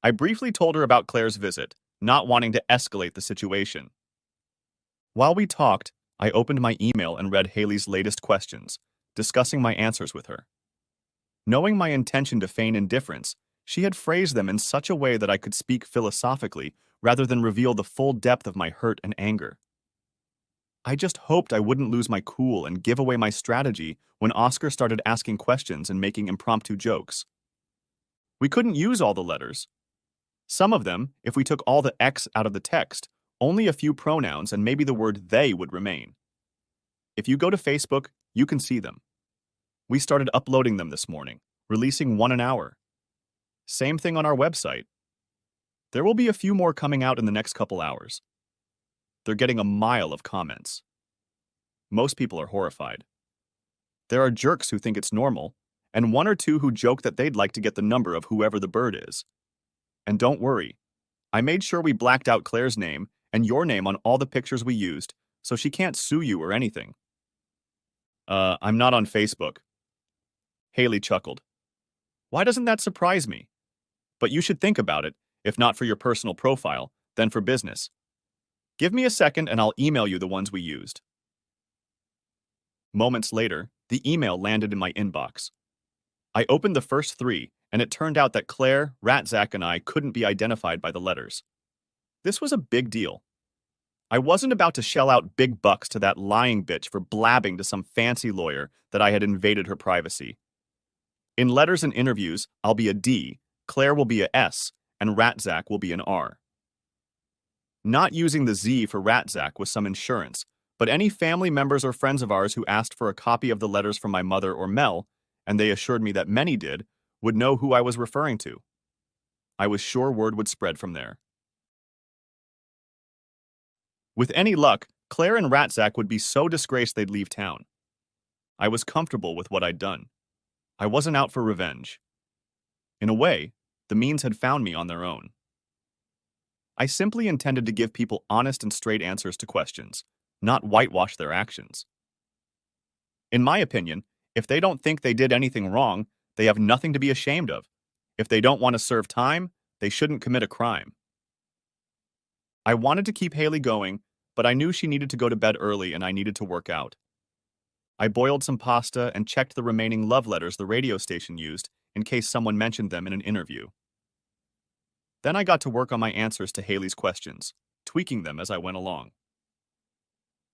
I briefly told her about Claire's visit, not wanting to escalate the situation. While we talked, I opened my email and read Haley's latest questions, discussing my answers with her. Knowing my intention to feign indifference, she had phrased them in such a way that I could speak philosophically rather than reveal the full depth of my hurt and anger. I just hoped I wouldn't lose my cool and give away my strategy when Oscar started asking questions and making impromptu jokes. We couldn't use all the letters. Some of them, if we took all the X out of the text, only a few pronouns and maybe the word they would remain. If you go to Facebook, you can see them. We started uploading them this morning, releasing one an hour. Same thing on our website. There will be a few more coming out in the next couple hours. They're getting a mile of comments. Most people are horrified. There are jerks who think it's normal, and one or two who joke that they'd like to get the number of whoever the bird is. And don't worry, I made sure we blacked out Claire's name and your name on all the pictures we used, so she can't sue you or anything. I'm not on Facebook. Haley chuckled. Why doesn't that surprise me? But you should think about it, if not for your personal profile, then for business. Give me a second and I'll email you the ones we used. Moments later, the email landed in my inbox. I opened the first three, and it turned out that Claire, Ratzak, and I couldn't be identified by the letters. This was a big deal. I wasn't about to shell out big bucks to that lying bitch for blabbing to some fancy lawyer that I had invaded her privacy. In letters and interviews, I'll be a D, Claire will be a S, and Ratzak will be an R. Not using the Z for Ratzak was some insurance, but any family members or friends of ours who asked for a copy of the letters from my mother or Mel, and they assured me that many did, would know who I was referring to. I was sure word would spread from there. With any luck, Claire and Ratzak would be so disgraced they'd leave town. I was comfortable with what I'd done. I wasn't out for revenge. In a way, the means had found me on their own. I simply intended to give people honest and straight answers to questions, not whitewash their actions. In my opinion, if they don't think they did anything wrong, they have nothing to be ashamed of. If they don't want to serve time, they shouldn't commit a crime. I wanted to keep Haley going, but I knew she needed to go to bed early and I needed to work out. I boiled some pasta and checked the remaining love letters the radio station used in case someone mentioned them in an interview. Then I got to work on my answers to Haley's questions, tweaking them as I went along.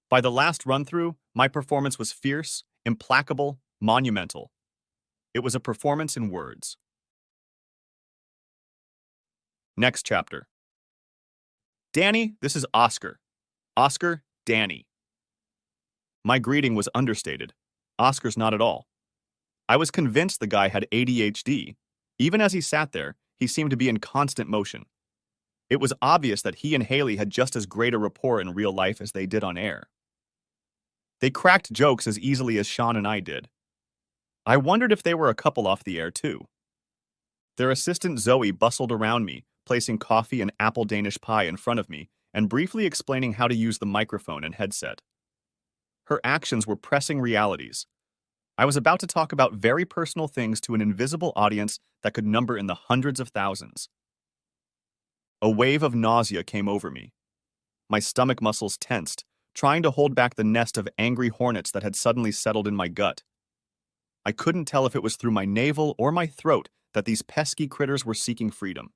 By the last run-through, my performance was fierce, implacable, monumental. It was a performance in words. Next chapter. Danny, this is Oscar. Oscar, Danny. My greeting was understated. Oscar's not at all. I was convinced the guy had ADHD. Even as he sat there, he seemed to be in constant motion. It was obvious that he and Haley had just as great a rapport in real life as they did on air. They cracked jokes as easily as Sean and I did. I wondered if they were a couple off the air too. Their assistant Zoe bustled around me, placing coffee and apple Danish pie in front of me and briefly explaining how to use the microphone and headset. Her actions were pressing realities. I was about to talk about very personal things to an invisible audience that could number in the hundreds of thousands. A wave of nausea came over me. My stomach muscles tensed, trying to hold back the nest of angry hornets that had suddenly settled in my gut. I couldn't tell if it was through my navel or my throat that these pesky critters were seeking freedom.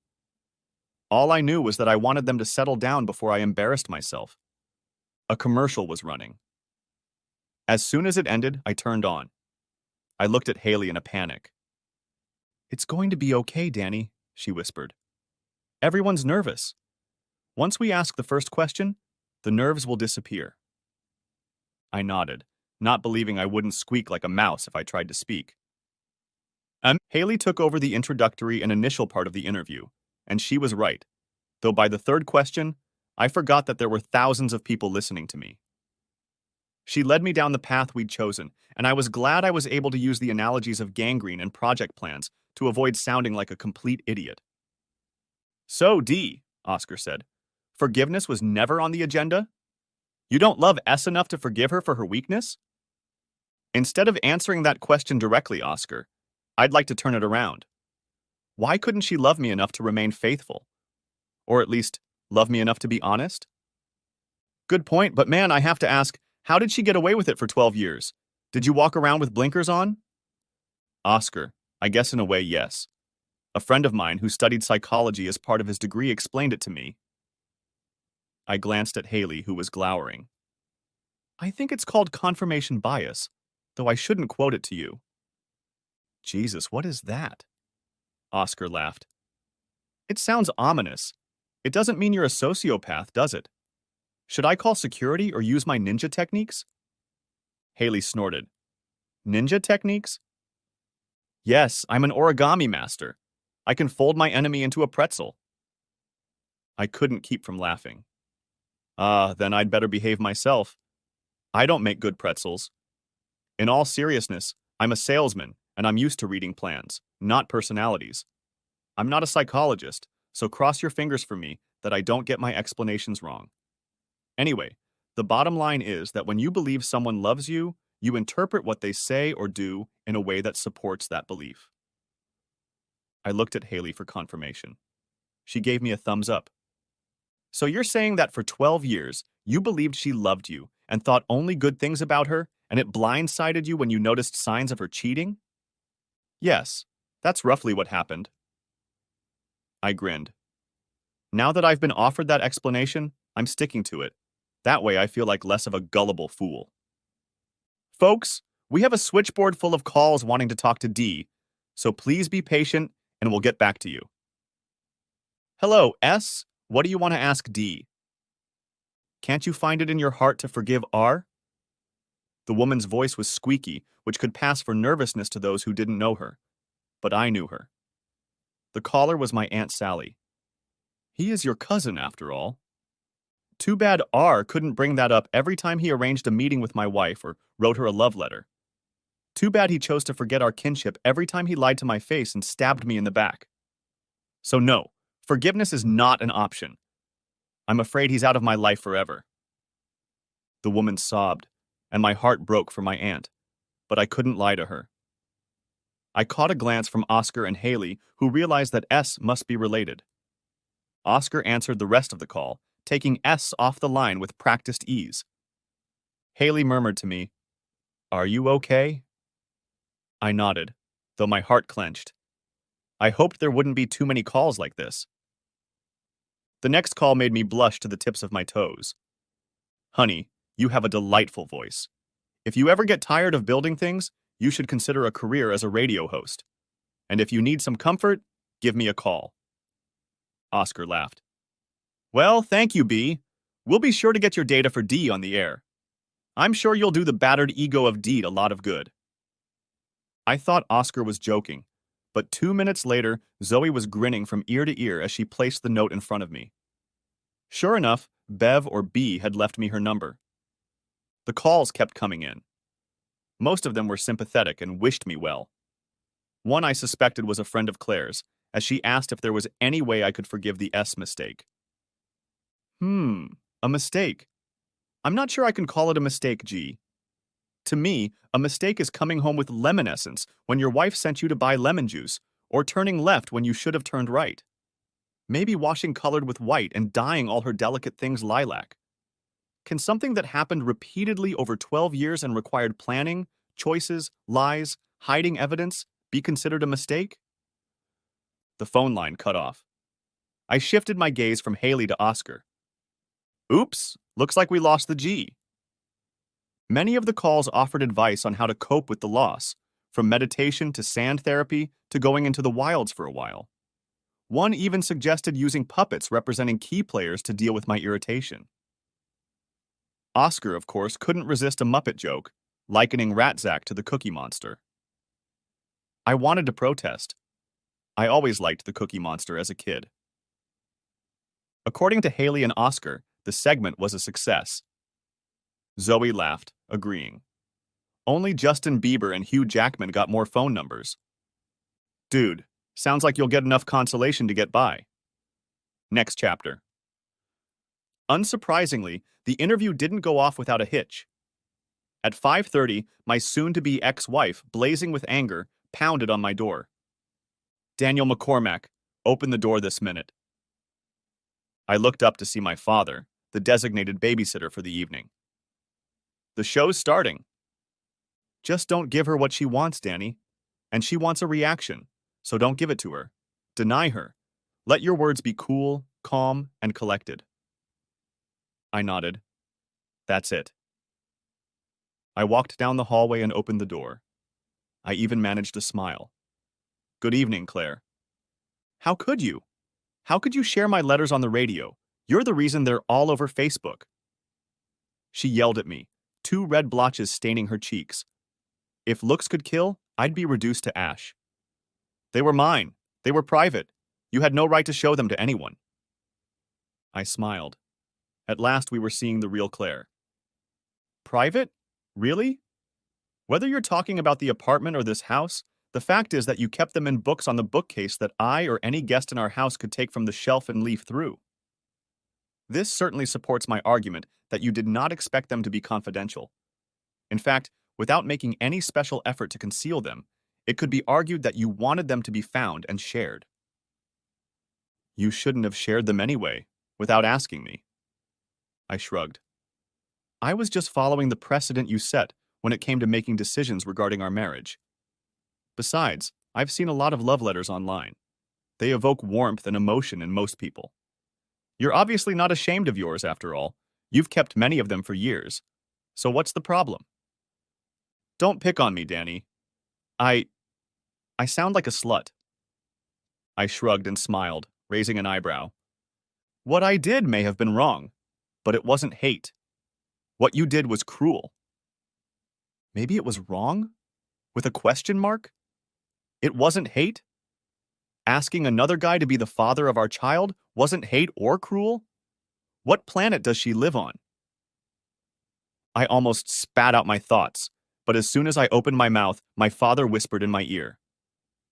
All I knew was that I wanted them to settle down before I embarrassed myself. A commercial was running. As soon as it ended, I turned on. I looked at Haley in a panic. "It's going to be okay, Danny," she whispered. "Everyone's nervous. Once we ask the first question, the nerves will disappear." I nodded, not believing I wouldn't squeak like a mouse if I tried to speak. Haley took over the introductory and initial part of the interview, and she was right, though by the third question, I forgot that there were thousands of people listening to me. She led me down the path we'd chosen, and I was glad I was able to use the analogies of gangrene and project plans to avoid sounding like a complete idiot. "So, D," Oscar said, "forgiveness was never on the agenda? You don't love S enough to forgive her for her weakness?" Instead of answering that question directly, Oscar, I'd like to turn it around. Why couldn't she love me enough to remain faithful? Or at least, love me enough to be honest? Good point, but man, I have to ask, how did she get away with it for 12 years? Did you walk around with blinkers on? Oscar, I guess in a way, yes. A friend of mine who studied psychology as part of his degree explained it to me. I glanced at Haley, who was glowering. I think it's called confirmation bias, though I shouldn't quote it to you. Jesus, what is that? Oscar laughed. It sounds ominous. It doesn't mean you're a sociopath, does it? Should I call security or use my ninja techniques? Haley snorted. Ninja techniques? Yes, I'm an origami master. I can fold my enemy into a pretzel. I couldn't keep from laughing. Then I'd better behave myself. I don't make good pretzels. In all seriousness, I'm a salesman, and I'm used to reading plans, not personalities. I'm not a psychologist, so cross your fingers for me that I don't get my explanations wrong. Anyway, the bottom line is that when you believe someone loves you, you interpret what they say or do in a way that supports that belief. I looked at Haley for confirmation. She gave me a thumbs up. So you're saying that for 12 years, you believed she loved you and thought only good things about her, and it blindsided you when you noticed signs of her cheating? Yes, that's roughly what happened. I grinned. Now that I've been offered that explanation, I'm sticking to it. That way I feel like less of a gullible fool. Folks, we have a switchboard full of calls wanting to talk to Dee, so please be patient and we'll get back to you. Hello, S. What do you want to ask D? Can't you find it in your heart to forgive R? The woman's voice was squeaky, which could pass for nervousness to those who didn't know her. But I knew her. The caller was my Aunt Sally. He is your cousin, after all. Too bad R couldn't bring that up every time he arranged a meeting with my wife or wrote her a love letter. Too bad he chose to forget our kinship every time he lied to my face and stabbed me in the back. So no, forgiveness is not an option. I'm afraid he's out of my life forever. The woman sobbed, and my heart broke for my aunt, but I couldn't lie to her. I caught a glance from Oscar and Haley, who realized that S must be related. Oscar answered the rest of the call, taking S off the line with practiced ease. Haley murmured to me, "Are you okay?" I nodded, though my heart clenched. I hoped there wouldn't be too many calls like this. The next call made me blush to the tips of my toes. Honey, you have a delightful voice. If you ever get tired of building things, you should consider a career as a radio host. And if you need some comfort, give me a call. Oscar laughed. Well, thank you, B. We'll be sure to get your data for D on the air. I'm sure you'll do the battered ego of Deed a lot of good. I thought Oscar was joking, but 2 minutes later, Zoe was grinning from ear to ear as she placed the note in front of me. Sure enough, Bev or B had left me her number. The calls kept coming in. Most of them were sympathetic and wished me well. One I suspected was a friend of Claire's, as she asked if there was any way I could forgive the S mistake. A mistake. I'm not sure I can call it a mistake, G. To me, a mistake is coming home with lemon essence when your wife sent you to buy lemon juice, or turning left when you should have turned right. Maybe washing colored with white and dyeing all her delicate things lilac. Can something that happened repeatedly over 12 years and required planning, choices, lies, hiding evidence be considered a mistake? The phone line cut off. I shifted my gaze from Haley to Oscar. Oops, looks like we lost the G. Many of the calls offered advice on how to cope with the loss, from meditation to sand therapy to going into the wilds for a while. One even suggested using puppets representing key players to deal with my irritation. Oscar, of course, couldn't resist a Muppet joke, likening Ratzak to the Cookie Monster. I wanted to protest. I always liked the Cookie Monster as a kid. According to Haley and Oscar, the segment was a success. Zoe laughed, agreeing. Only Justin Bieber and Hugh Jackman got more phone numbers. Dude, sounds like you'll get enough consolation to get by. Next chapter. Unsurprisingly, the interview didn't go off without a hitch. At 5:30, my soon-to-be ex-wife, blazing with anger, pounded on my door. Daniel McCormack, open the door this minute. I looked up to see my father, the designated babysitter for the evening. The show's starting. Just don't give her what she wants, Danny. And she wants a reaction, so don't give it to her. Deny her. Let your words be cool, calm, and collected. I nodded. That's it. I walked down the hallway and opened the door. I even managed a smile. Good evening, Claire. How could you? How could you share my letters on the radio? You're the reason they're all over Facebook. She yelled at me, 2 red blotches staining her cheeks. If looks could kill, I'd be reduced to ash. They were mine. They were private. You had no right to show them to anyone. I smiled. At last we were seeing the real Claire. Private? Really? Whether you're talking about the apartment or this house, the fact is that you kept them in books on the bookcase that I or any guest in our house could take from the shelf and leaf through. This certainly supports my argument that you did not expect them to be confidential. In fact, without making any special effort to conceal them, it could be argued that you wanted them to be found and shared. You shouldn't have shared them anyway, without asking me. I shrugged. I was just following the precedent you set when it came to making decisions regarding our marriage. Besides, I've seen a lot of love letters online. They evoke warmth and emotion in most people. You're obviously not ashamed of yours, after all. You've kept many of them for years. So what's the problem? Don't pick on me, Danny. I sound like a slut. I shrugged and smiled, raising an eyebrow. What I did may have been wrong, but it wasn't hate. What you did was cruel. Maybe it was wrong? With a question mark? It wasn't hate? Asking another guy to be the father of our child wasn't hate or cruel? What planet does she live on? I almost spat out my thoughts, but as soon as I opened my mouth, my father whispered in my ear,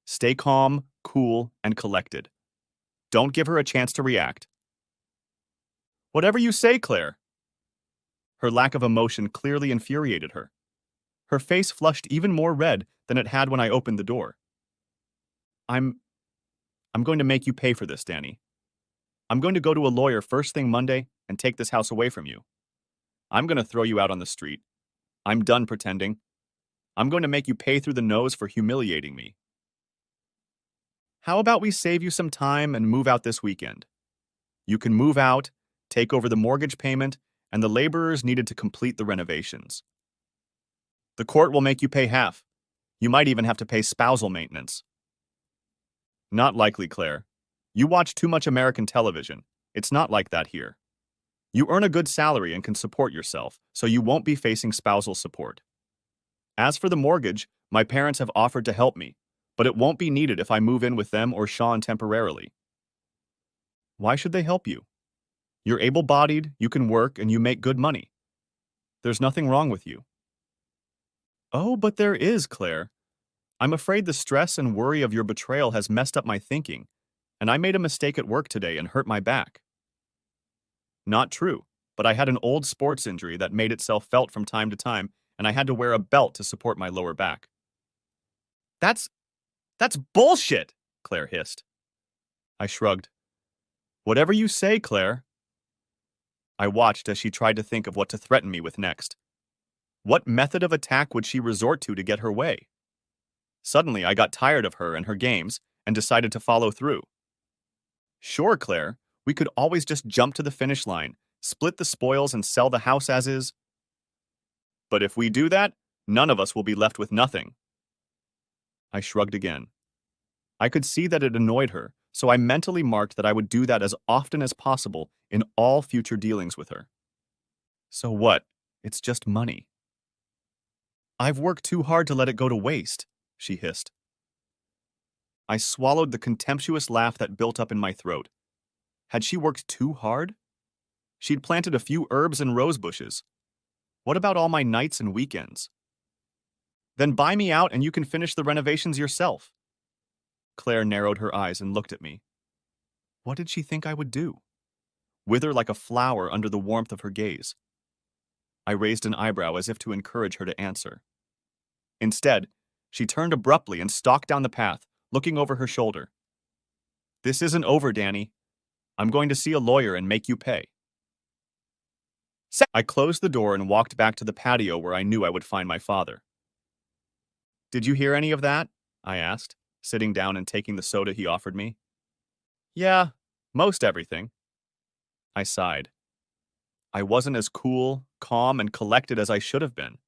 "Stay calm, cool, and collected. Don't give her a chance to react." Whatever you say, Claire. Her lack of emotion clearly infuriated her. Her face flushed even more red than it had when I opened the door. I'm going to make you pay for this, Danny. I'm going to go to a lawyer first thing Monday and take this house away from you. I'm going to throw you out on the street. I'm done pretending. I'm going to make you pay through the nose for humiliating me. How about we save you some time and move out this weekend? You can move out, take over the mortgage payment, and the laborers needed to complete the renovations. The court will make you pay half. You might even have to pay spousal maintenance. Not likely, Claire. You watch too much American television. It's not like that here. You earn a good salary and can support yourself, so you won't be facing spousal support. As for the mortgage, my parents have offered to help me, but it won't be needed if I move in with them or Sean temporarily. Why should they help you? You're able-bodied, you can work, and you make good money. There's nothing wrong with you. Oh, but there is, Claire. I'm afraid the stress and worry of your betrayal has messed up my thinking, and I made a mistake at work today and hurt my back. Not true, but I had an old sports injury that made itself felt from time to time, and I had to wear a belt to support my lower back. That's bullshit, Claire hissed. I shrugged. Whatever you say, Claire. I watched as she tried to think of what to threaten me with next. What method of attack would she resort to get her way? Suddenly, I got tired of her and her games and decided to follow through. Sure, Claire, we could always just jump to the finish line, split the spoils, and sell the house as is. But if we do that, none of us will be left with nothing. I shrugged again. I could see that it annoyed her, so I mentally marked that I would do that as often as possible in all future dealings with her. So what? It's just money. I've worked too hard to let it go to waste, she hissed. I swallowed the contemptuous laugh that built up in my throat. Had she worked too hard? She'd planted a few herbs and rose bushes. What about all my nights and weekends? Then buy me out and you can finish the renovations yourself. Claire narrowed her eyes and looked at me. What did she think I would do? Wither like a flower under the warmth of her gaze. I raised an eyebrow as if to encourage her to answer. Instead, she turned abruptly and stalked down the path, looking over her shoulder. This isn't over, Danny. I'm going to see a lawyer and make you pay. I closed the door and walked back to the patio where I knew I would find my father. Did you hear any of that? I asked, sitting down and taking the soda he offered me. Yeah, most everything. I sighed. I wasn't as cool, calm, and collected as I should have been.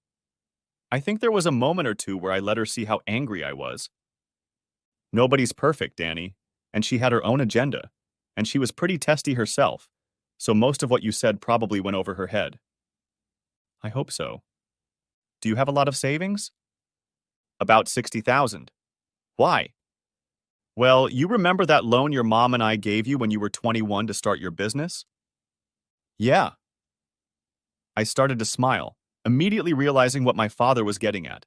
I think there was a moment or two where I let her see how angry I was. Nobody's perfect, Danny, and she had her own agenda, and she was pretty testy herself, so most of what you said probably went over her head. I hope so. Do you have a lot of savings? About 60,000. Why? Well, you remember that loan your mom and I gave you when you were 21 to start your business? Yeah. I started to smile, immediately realizing what my father was getting at.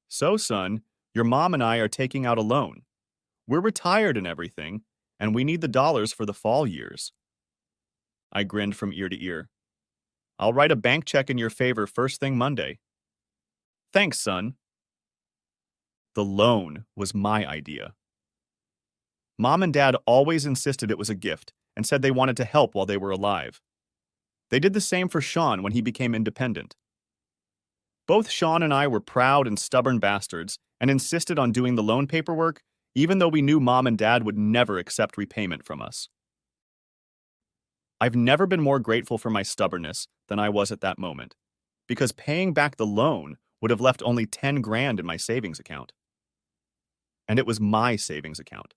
So, son, your mom and I are taking out a loan. We're retired and everything, and we need the dollars for the fall years. I grinned from ear to ear. I'll write a bank check in your favor first thing Monday. Thanks, son. The loan was my idea. Mom and Dad always insisted it was a gift and said they wanted to help while they were alive. They did the same for Sean when he became independent. Both Sean and I were proud and stubborn bastards and insisted on doing the loan paperwork, even though we knew Mom and Dad would never accept repayment from us. I've never been more grateful for my stubbornness than I was at that moment, because paying back the loan would have left only 10 grand in my savings account. And it was my savings account.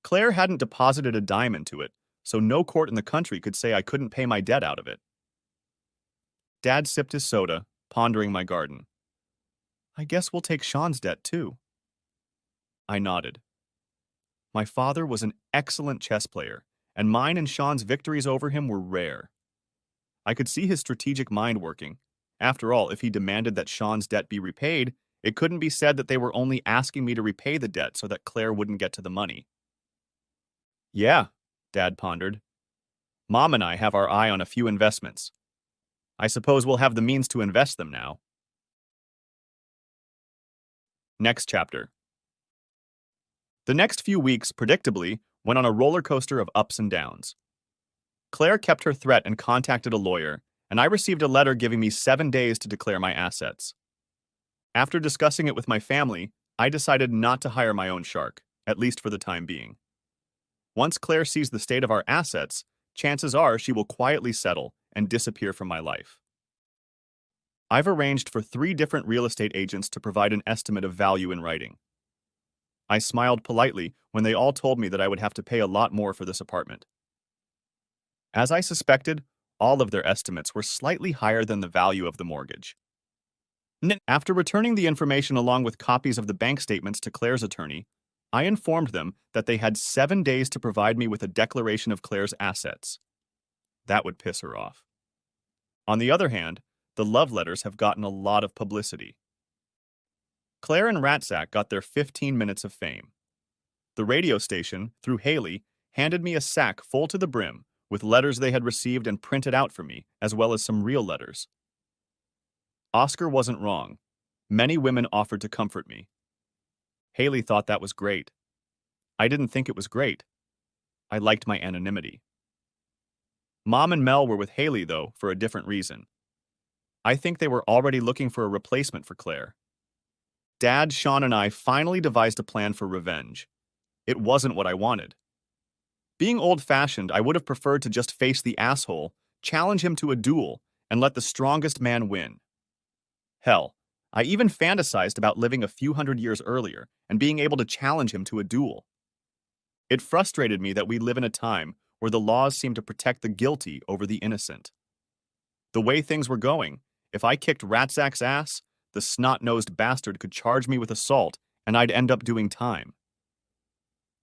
Claire hadn't deposited a dime into it, so no court in the country could say I couldn't pay my debt out of it. Dad sipped his soda, pondering my garden. I guess we'll take Sean's debt too. I nodded. My father was an excellent chess player, and mine and Sean's victories over him were rare. I could see his strategic mind working. After all, if he demanded that Sean's debt be repaid, it couldn't be said that they were only asking me to repay the debt so that Claire wouldn't get to the money. Yeah, Dad pondered. Mom and I have our eye on a few investments. I suppose we'll have the means to invest them now. Next chapter. The next few weeks, predictably, went on a roller coaster of ups and downs. Claire kept her threat and contacted a lawyer, and I received a letter giving me 7 days to declare my assets. After discussing it with my family, I decided not to hire my own shark, at least for the time being. Once Claire sees the state of our assets, chances are she will quietly settle and disappear from my life. I've arranged for 3 different real estate agents to provide an estimate of value in writing. I smiled politely when they all told me that I would have to pay a lot more for this apartment. As I suspected, all of their estimates were slightly higher than the value of the mortgage. After returning the information along with copies of the bank statements to Claire's attorney, I informed them that they had 7 days to provide me with a declaration of Claire's assets. That would piss her off. On the other hand, the love letters have gotten a lot of publicity. Claire and Ratsack got their 15 minutes of fame. The radio station, through Haley, handed me a sack full to the brim with letters they had received and printed out for me, as well as some real letters. Oscar wasn't wrong. Many women offered to comfort me. Haley thought that was great. I didn't think it was great. I liked my anonymity. Mom and Mel were with Haley, though, for a different reason. I think they were already looking for a replacement for Claire. Dad, Sean, and I finally devised a plan for revenge. It wasn't what I wanted. Being old-fashioned, I would have preferred to just face the asshole, challenge him to a duel, and let the strongest man win. Hell, I even fantasized about living a few hundred years earlier and being able to challenge him to a duel. It frustrated me that we live in a time where the laws seem to protect the guilty over the innocent. The way things were going, if I kicked Ratsack's ass, the snot-nosed bastard could charge me with assault and I'd end up doing time.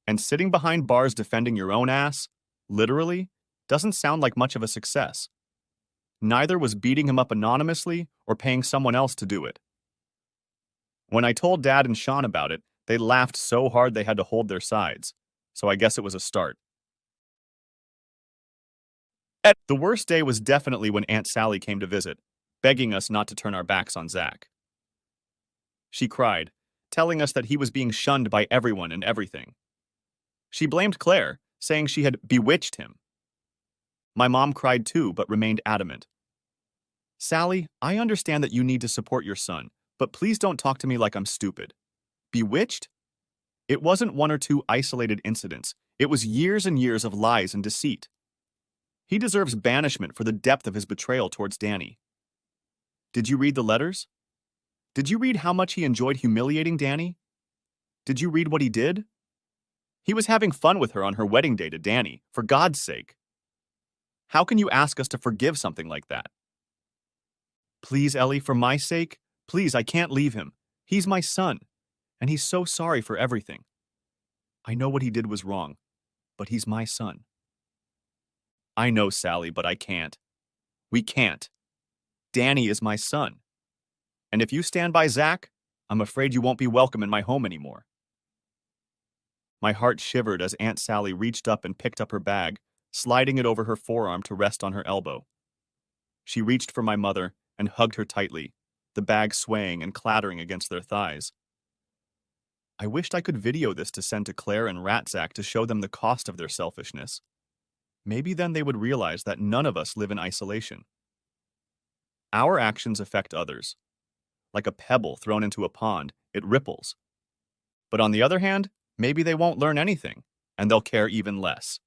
And sitting behind bars defending your own ass, literally, doesn't sound like much of a success. Neither was beating him up anonymously or paying someone else to do it. When I told Dad and Sean about it, they laughed so hard they had to hold their sides, so I guess it was a start. The worst day was definitely when Aunt Sally came to visit, begging us not to turn our backs on Zach. She cried, telling us that he was being shunned by everyone and everything. She blamed Claire, saying she had bewitched him. My mom cried too, but remained adamant. Sally, I understand that you need to support your son, but please don't talk to me like I'm stupid. Bewitched? It wasn't 1 or 2 isolated incidents. It was years and years of lies and deceit. He deserves banishment for the depth of his betrayal towards Danny. Did you read the letters? Did you read how much he enjoyed humiliating Danny? Did you read what he did? He was having fun with her on her wedding day to Danny, for God's sake. How can you ask us to forgive something like that? Please, Ellie, for my sake, please, I can't leave him. He's my son, and he's so sorry for everything. I know what he did was wrong, but he's my son. I know, Sally, but I can't. We can't. Danny is my son. And if you stand by Zach, I'm afraid you won't be welcome in my home anymore. My heart shivered as Aunt Sally reached up and picked up her bag, sliding it over her forearm to rest on her elbow. She reached for my mother and hugged her tightly, the bag swaying and clattering against their thighs. I wished I could video this to send to Claire and Ratzak to show them the cost of their selfishness. Maybe then they would realize that none of us live in isolation. Our actions affect others. Like a pebble thrown into a pond, it ripples. But on the other hand, maybe they won't learn anything, and they'll care even less.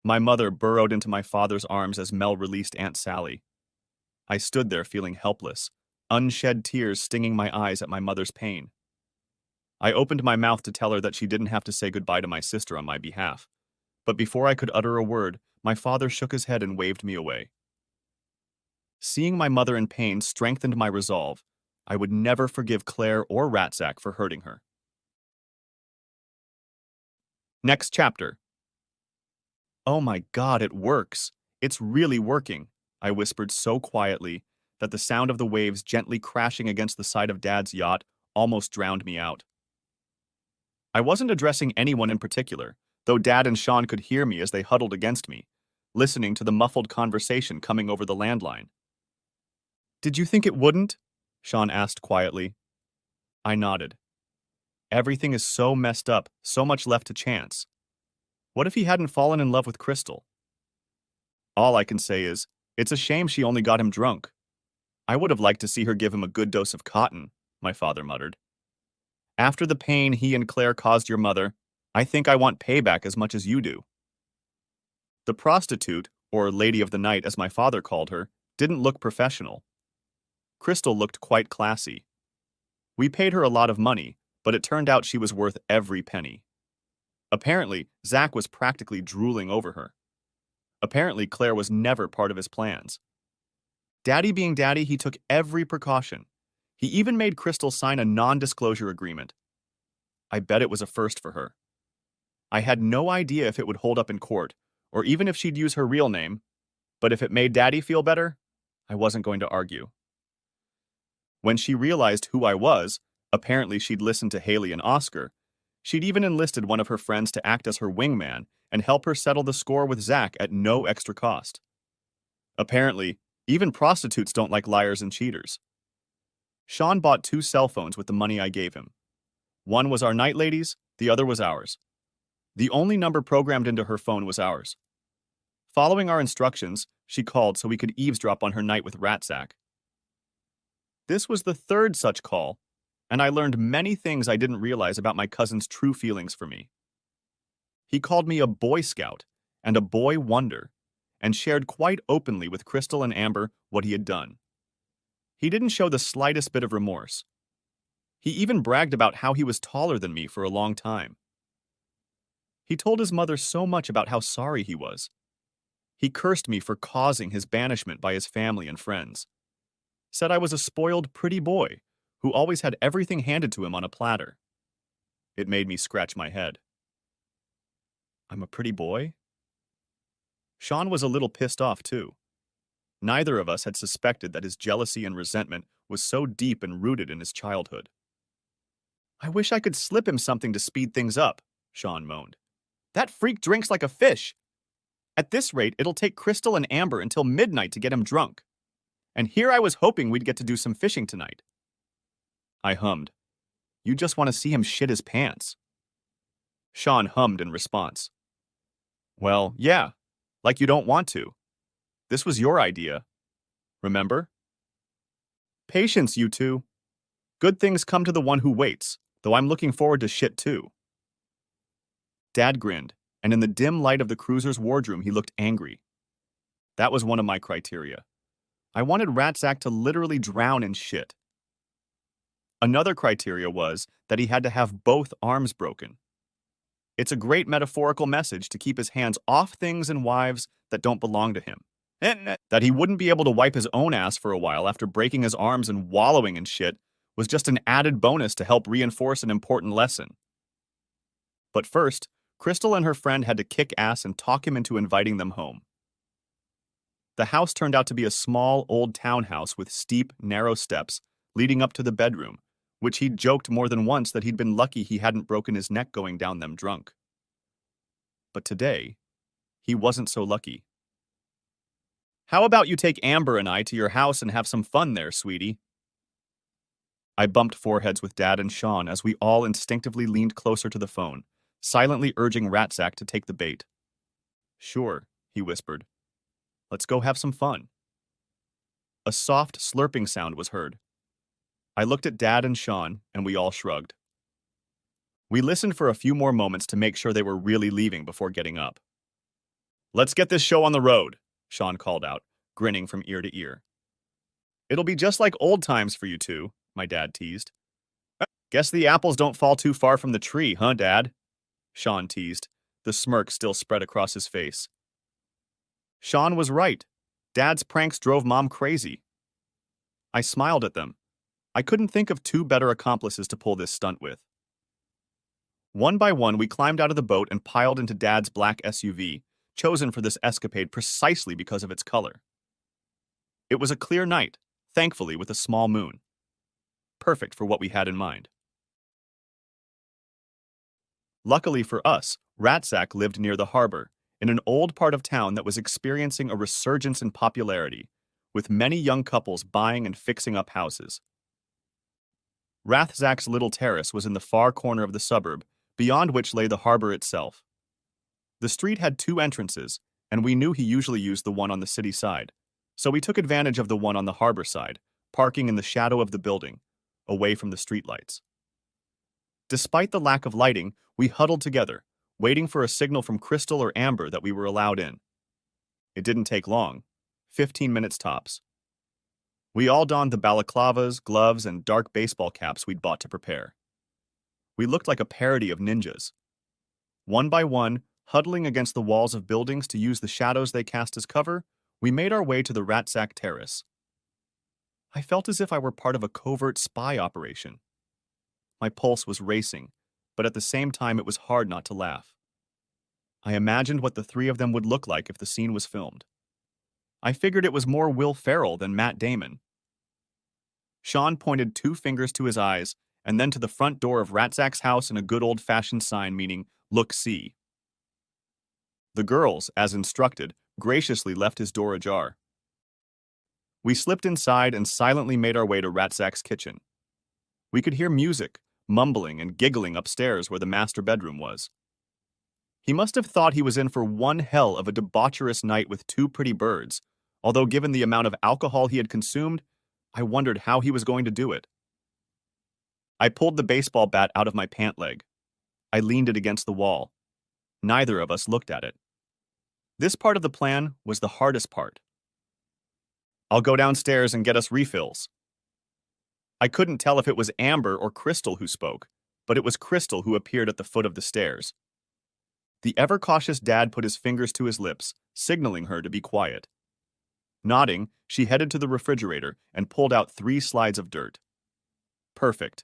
My mother burrowed into my father's arms as Mel released Aunt Sally. I stood there feeling helpless, unshed tears stinging my eyes at my mother's pain. I opened my mouth to tell her that she didn't have to say goodbye to my sister on my behalf, but before I could utter a word, my father shook his head and waved me away. Seeing my mother in pain strengthened my resolve. I would never forgive Claire or Ratzak for hurting her. Next chapter. Oh my God, it works. It's really working, I whispered so quietly that the sound of the waves gently crashing against the side of Dad's yacht almost drowned me out. I wasn't addressing anyone in particular, though Dad and Sean could hear me as they huddled against me, listening to the muffled conversation coming over the landline. Did you think it wouldn't? Sean asked quietly. I nodded. Everything is so messed up, so much left to chance. What if he hadn't fallen in love with Crystal? All I can say is, it's a shame she only got him drunk. I would have liked to see her give him a good dose of cotton, my father muttered. After the pain he and Claire caused your mother, I think I want payback as much as you do. The prostitute, or lady of the night as my father called her, didn't look professional. Crystal looked quite classy. We paid her a lot of money, but it turned out she was worth every penny. Apparently, Zach was practically drooling over her. Apparently, Claire was never part of his plans. Daddy being daddy, he took every precaution. He even made Crystal sign a non-disclosure agreement. I bet it was a first for her. I had no idea if it would hold up in court, or even if she'd use her real name, but if it made Daddy feel better, I wasn't going to argue. When she realized who I was, apparently she'd listened to Haley and Oscar. She'd even enlisted one of her friends to act as her wingman and help her settle the score with Zach at no extra cost. Apparently, even prostitutes don't like liars and cheaters. Sean bought 2 cell phones with the money I gave him. One was our night lady's, the other was ours. The only number programmed into her phone was ours. Following our instructions, she called so we could eavesdrop on her night with Ratzak. This was the 3rd such call, and I learned many things I didn't realize about my cousin's true feelings for me. He called me a Boy Scout and a boy wonder, and shared quite openly with Crystal and Amber what he had done. He didn't show the slightest bit of remorse. He even bragged about how he was taller than me for a long time. He told his mother so much about how sorry he was. He cursed me for causing his banishment by his family and friends. Said I was a spoiled, pretty boy who always had everything handed to him on a platter. It made me scratch my head. I'm a pretty boy? Sean was a little pissed off, too. Neither of us had suspected that his jealousy and resentment was so deep and rooted in his childhood. I wish I could slip him something to speed things up, Sean moaned. That freak drinks like a fish. At this rate, it'll take Crystal and Amber until midnight to get him drunk. And here I was hoping we'd get to do some fishing tonight. I hummed. You just want to see him shit his pants. Sean hummed in response. Well, yeah, like you don't want to. This was your idea. Remember? Patience, you two. Good things come to the one who waits, though I'm looking forward to shit too. Dad grinned, and in the dim light of the cruiser's wardroom he looked angry. That was one of my criteria. I wanted Ratzak to literally drown in shit. Another criteria was that he had to have both arms broken. It's a great metaphorical message to keep his hands off things and wives that don't belong to him. And that he wouldn't be able to wipe his own ass for a while after breaking his arms and wallowing in shit was just an added bonus to help reinforce an important lesson. But first, Crystal and her friend had to kick ass and talk him into inviting them home. The house turned out to be a small, old townhouse with steep, narrow steps leading up to the bedroom, which he'd joked more than once that he'd been lucky he hadn't broken his neck going down them drunk. But today, he wasn't so lucky. "How about you take Amber and I to your house and have some fun there, sweetie?" I bumped foreheads with Dad and Sean as we all instinctively leaned closer to the phone, silently urging Ratsack to take the bait. "Sure," he whispered. "Let's go have some fun." A soft slurping sound was heard. I looked at Dad and Sean, and we all shrugged. We listened for a few more moments to make sure they were really leaving before getting up. "Let's get this show on the road," Sean called out, grinning from ear to ear. "It'll be just like old times for you two," my dad teased. "Guess the apples don't fall too far from the tree, huh, Dad?" Sean teased, the smirk still spread across his face. Sean was right. Dad's pranks drove Mom crazy. I smiled at them. I couldn't think of two better accomplices to pull this stunt with. One by one, we climbed out of the boat and piled into Dad's black SUV, chosen for this escapade precisely because of its color. It was a clear night, thankfully with a small moon. Perfect for what we had in mind. Luckily for us, Ratsack lived near the harbor, in an old part of town that was experiencing a resurgence in popularity, with many young couples buying and fixing up houses. Rathzack's little terrace was in the far corner of the suburb, beyond which lay the harbor itself. The street had two entrances, and we knew he usually used the one on the city side, so we took advantage of the one on the harbor side, parking in the shadow of the building, away from the streetlights. Despite the lack of lighting, we huddled together, waiting for a signal from Crystal or Amber that we were allowed in. It didn't take long, 15 minutes tops. We all donned the balaclavas, gloves, and dark baseball caps we'd bought to prepare. We looked like a parody of ninjas. One by one, huddling against the walls of buildings to use the shadows they cast as cover, we made our way to the Ratsack Terrace. I felt as if I were part of a covert spy operation. My pulse was racing, but at the same time it was hard not to laugh. I imagined what the three of them would look like if the scene was filmed. I figured it was more Will Ferrell than Matt Damon. Sean pointed two fingers to his eyes and then to the front door of Ratsack's house and a good old-fashioned sign meaning, "Look, see." The girls, as instructed, graciously left his door ajar. We slipped inside and silently made our way to Ratsack's kitchen. We could hear music, mumbling and giggling upstairs where the master bedroom was. He must have thought he was in for one hell of a debaucherous night with two pretty birds, although given the amount of alcohol he had consumed, I wondered how he was going to do it. I pulled the baseball bat out of my pant leg. I leaned it against the wall. Neither of us looked at it. This part of the plan was the hardest part. "I'll go downstairs and get us refills." I couldn't tell if it was Amber or Crystal who spoke, but it was Crystal who appeared at the foot of the stairs. The ever-cautious Dad put his fingers to his lips, signaling her to be quiet. Nodding, she headed to the refrigerator and pulled out 3 slides of dirt. Perfect.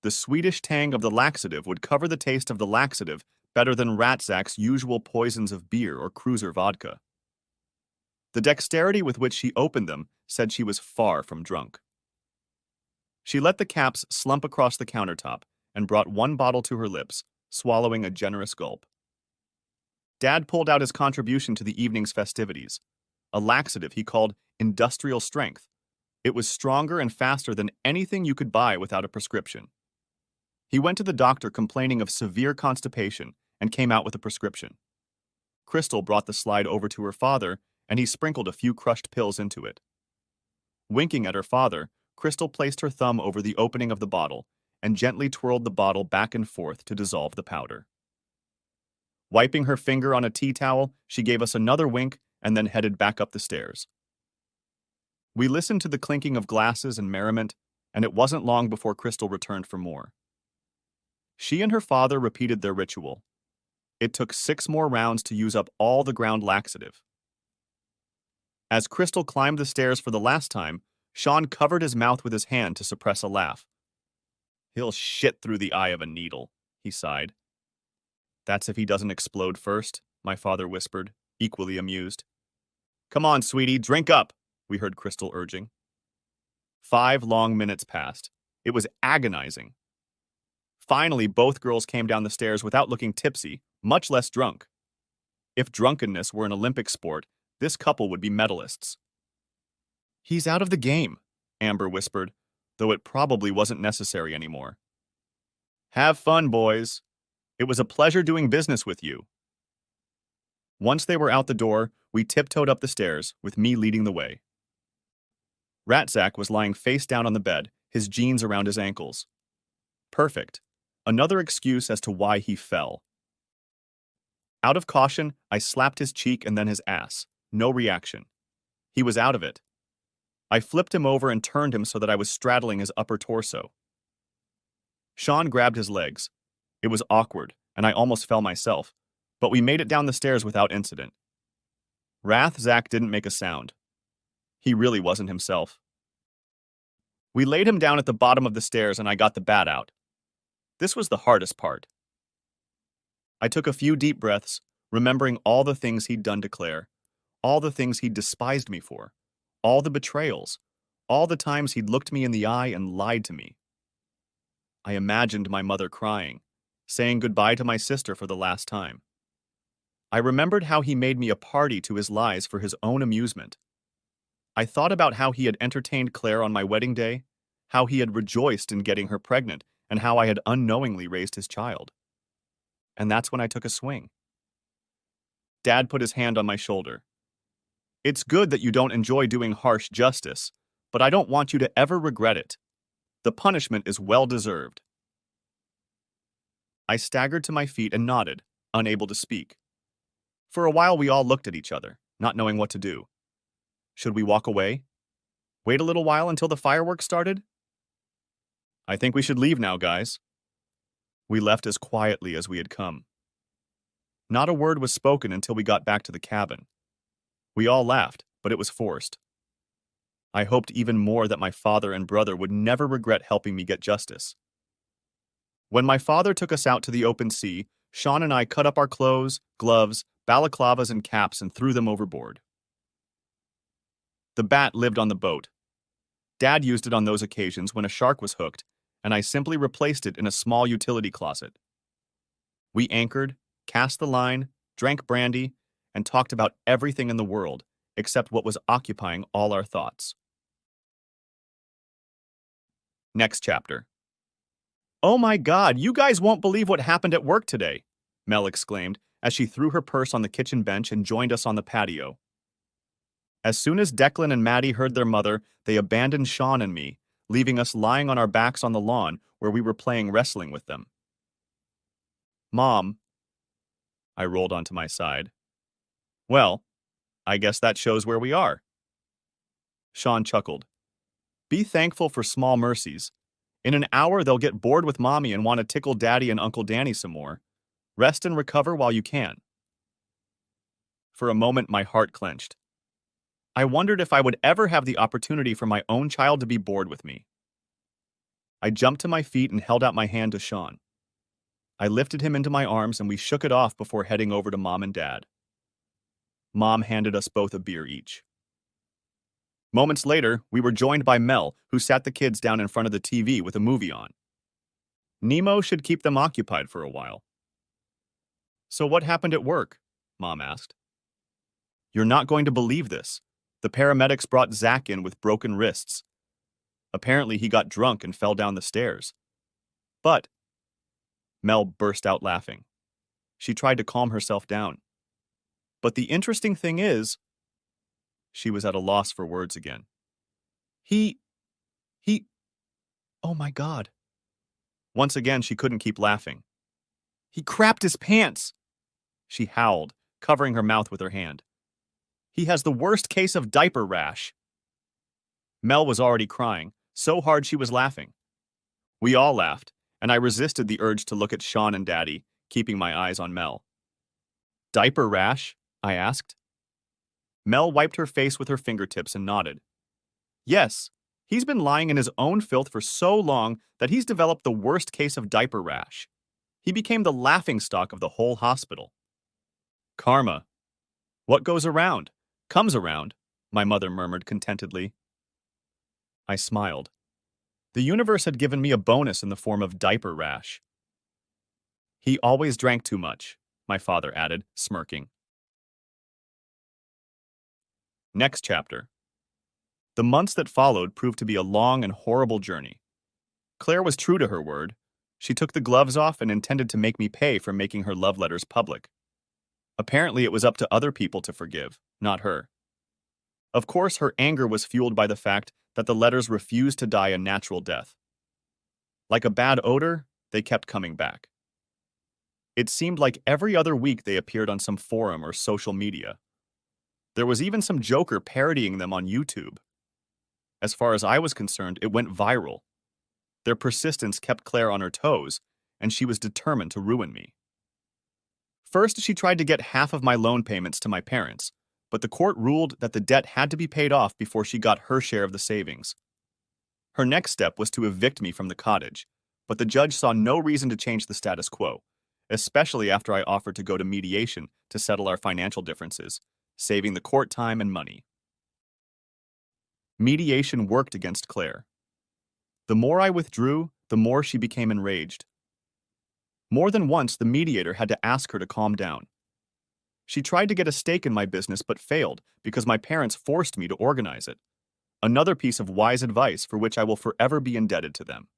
The Swedish tang of the laxative would cover the taste of the laxative better than Ratsack's usual poisons of beer or cruiser vodka. The dexterity with which she opened them said she was far from drunk. She let the caps slump across the countertop and brought one bottle to her lips, swallowing a generous gulp. Dad pulled out his contribution to the evening's festivities, a laxative he called industrial strength. It was stronger and faster than anything you could buy without a prescription. He went to the doctor complaining of severe constipation and came out with a prescription. Crystal brought the slide over to her father, and he sprinkled a few crushed pills into it. Winking at her father, Crystal placed her thumb over the opening of the bottle and gently twirled the bottle back and forth to dissolve the powder. Wiping her finger on a tea towel, she gave us another wink and then headed back up the stairs. We listened to the clinking of glasses and merriment, and it wasn't long before Crystal returned for more. She and her father repeated their ritual. It took 6 more rounds to use up all the ground laxative. As Crystal climbed the stairs for the last time, Sean covered his mouth with his hand to suppress a laugh. "He'll shit through the eye of a needle," he sighed. "That's if he doesn't explode first," my father whispered, equally amused. "Come on, sweetie, drink up," we heard Crystal urging. 5 long minutes passed. It was agonizing. Finally, both girls came down the stairs without looking tipsy, much less drunk. If drunkenness were an Olympic sport, this couple would be medalists. "He's out of the game," Amber whispered, though it probably wasn't necessary anymore. "Have fun, boys. It was a pleasure doing business with you." Once they were out the door, we tiptoed up the stairs, with me leading the way. Ratzak was lying face down on the bed, his jeans around his ankles. Perfect. Another excuse as to why he fell. Out of caution, I slapped his cheek and then his ass. No reaction. He was out of it. I flipped him over and turned him so that I was straddling his upper torso. Sean grabbed his legs. It was awkward, and I almost fell myself, but we made it down the stairs without incident. Zach didn't make a sound. He really wasn't himself. We laid him down at the bottom of the stairs and I got the bat out. This was the hardest part. I took a few deep breaths, remembering all the things he'd done to Claire, all the things he'd despised me for, all the betrayals, all the times he'd looked me in the eye and lied to me. I imagined my mother crying, saying goodbye to my sister for the last time. I remembered how he made me a party to his lies for his own amusement. I thought about how he had entertained Claire on my wedding day, how he had rejoiced in getting her pregnant, and how I had unknowingly raised his child. And that's when I took a swing. Dad put his hand on my shoulder. "It's good that you don't enjoy doing harsh justice, but I don't want you to ever regret it. The punishment is well deserved." I staggered to my feet and nodded, unable to speak. For a while we all looked at each other, not knowing what to do. Should we walk away? Wait a little while until the fireworks started? "I think we should leave now, guys." We left as quietly as we had come. Not a word was spoken until we got back to the cabin. We all laughed, but it was forced. I hoped even more that my father and brother would never regret helping me get justice. When my father took us out to the open sea, Sean and I cut up our clothes, gloves, balaclavas, and caps and threw them overboard. The bat lived on the boat. Dad used it on those occasions when a shark was hooked, and I simply replaced it in a small utility closet. We anchored, cast the line, drank brandy, and talked about everything in the world except what was occupying all our thoughts. Next chapter. "Oh my God, you guys won't believe what happened at work today," Mel exclaimed as she threw her purse on the kitchen bench and joined us on the patio. As soon as Declan and Maddie heard their mother, they abandoned Sean and me, leaving us lying on our backs on the lawn where we were playing wrestling with them. "Mom," I rolled onto my side. "Well, I guess that shows where we are." Sean chuckled. "Be thankful for small mercies. In an hour, they'll get bored with Mommy and want to tickle Daddy and Uncle Danny some more. Rest and recover while you can." For a moment, my heart clenched. I wondered if I would ever have the opportunity for my own child to be bored with me. I jumped to my feet and held out my hand to Sean. I lifted him into my arms and we shook it off before heading over to Mom and Dad. Mom handed us both a beer each. Moments later, we were joined by Mel, who sat the kids down in front of the TV with a movie on. Nemo should keep them occupied for a while. "So what happened at work?" Mom asked. "You're not going to believe this. The paramedics brought Zach in with broken wrists. Apparently he got drunk and fell down the stairs. But..." Mel burst out laughing. She tried to calm herself down. "But the interesting thing is..." She was at a loss for words again. He... Oh my God." Once again, she couldn't keep laughing. "He crapped his pants!" She howled, covering her mouth with her hand. "He has the worst case of diaper rash." Mel was already crying, so hard she was laughing. We all laughed, and I resisted the urge to look at Sean and Daddy, keeping my eyes on Mel. "Diaper rash?" I asked. Mel wiped her face with her fingertips and nodded. "Yes, he's been lying in his own filth for so long that he's developed the worst case of diaper rash. He became the laughingstock of the whole hospital." "Karma. What goes around comes around," my mother murmured contentedly. I smiled. The universe had given me a bonus in the form of diaper rash. He always drank too much, my father added, smirking. Next chapter. The months that followed proved to be a long and horrible journey. Claire was true to her word. She took the gloves off and intended to make me pay for making her love letters public. Apparently, it was up to other people to forgive, not her. Of course, her anger was fueled by the fact that the letters refused to die a natural death. Like a bad odor, they kept coming back. It seemed like every other week they appeared on some forum or social media. There was even some joker parodying them on YouTube. As far as I was concerned, it went viral. Their persistence kept Claire on her toes, and she was determined to ruin me. First, she tried to get half of my loan payments to my parents, but the court ruled that the debt had to be paid off before she got her share of the savings. Her next step was to evict me from the cottage, but the judge saw no reason to change the status quo, especially after I offered to go to mediation to settle our financial differences, saving the court time and money. Mediation worked against Claire. The more I withdrew, the more she became enraged. More than once, the mediator had to ask her to calm down. She tried to get a stake in my business but failed because my parents forced me to organize it. Another piece of wise advice for which I will forever be indebted to them.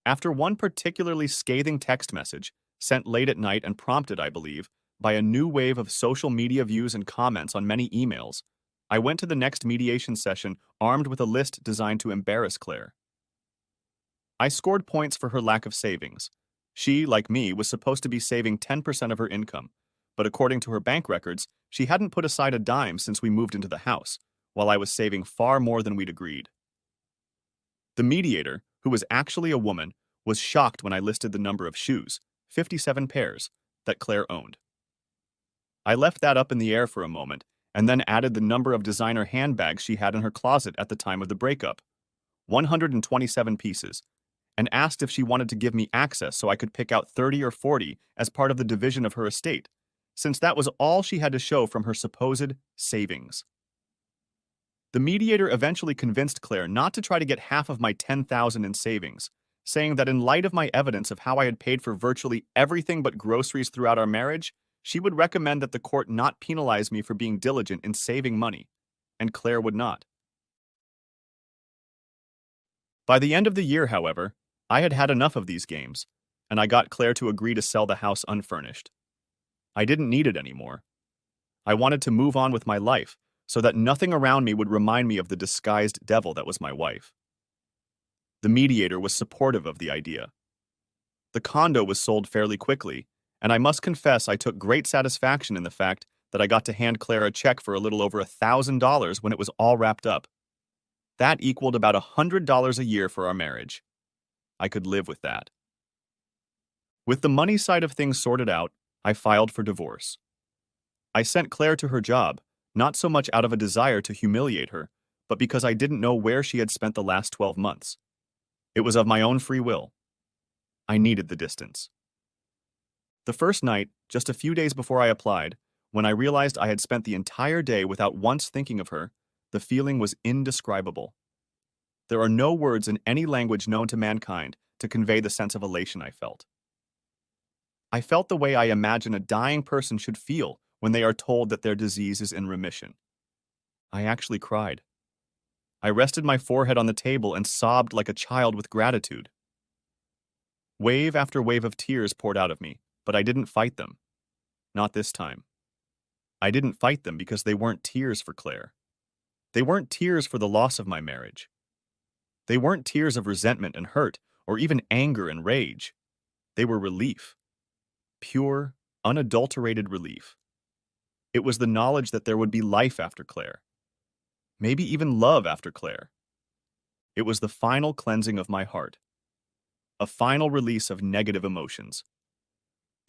After one particularly scathing text message, sent late at night and prompted, I believe, by a new wave of social media views and comments on many emails, I went to the next mediation session armed with a list designed to embarrass Claire. I scored points for her lack of savings. She, like me, was supposed to be saving 10% of her income, but according to her bank records, she hadn't put aside a dime since we moved into the house, while I was saving far more than we'd agreed. The mediator, who was actually a woman, was shocked when I listed the number of shoes, 57 pairs, that Claire owned. I left that up in the air for a moment, and then added the number of designer handbags she had in her closet at the time of the breakup, 127 pieces, and asked if she wanted to give me access so I could pick out 30 or 40 as part of the division of her estate, since that was all she had to show from her supposed savings. The mediator eventually convinced Claire not to try to get half of my $10,000 in savings, saying that in light of my evidence of how I had paid for virtually everything but groceries throughout our marriage, she would recommend that the court not penalize me for being diligent in saving money, and Claire would not. By the end of the year, however, I had had enough of these games, and I got Claire to agree to sell the house unfurnished. I didn't need it anymore. I wanted to move on with my life, so that nothing around me would remind me of the disguised devil that was my wife. The mediator was supportive of the idea. The condo was sold fairly quickly, and I must confess I took great satisfaction in the fact that I got to hand Claire a check for a little over $1,000 when it was all wrapped up. That equaled about $100 a year for our marriage. I could live with that. With the money side of things sorted out, I filed for divorce. I sent Claire to her job, not so much out of a desire to humiliate her, but because I didn't know where she had spent the last 12 months. It was of my own free will. I needed the distance. The first night, just a few days before I applied, when I realized I had spent the entire day without once thinking of her, the feeling was indescribable. There are no words in any language known to mankind to convey the sense of elation I felt. I felt the way I imagine a dying person should feel when they are told that their disease is in remission. I actually cried. I rested my forehead on the table and sobbed like a child with gratitude. Wave after wave of tears poured out of me, but I didn't fight them. Not this time. I didn't fight them because they weren't tears for Claire. They weren't tears for the loss of my marriage. They weren't tears of resentment and hurt, or even anger and rage. They were relief. Pure, unadulterated relief. It was the knowledge that there would be life after Claire. Maybe even love after Claire. It was the final cleansing of my heart. A final release of negative emotions.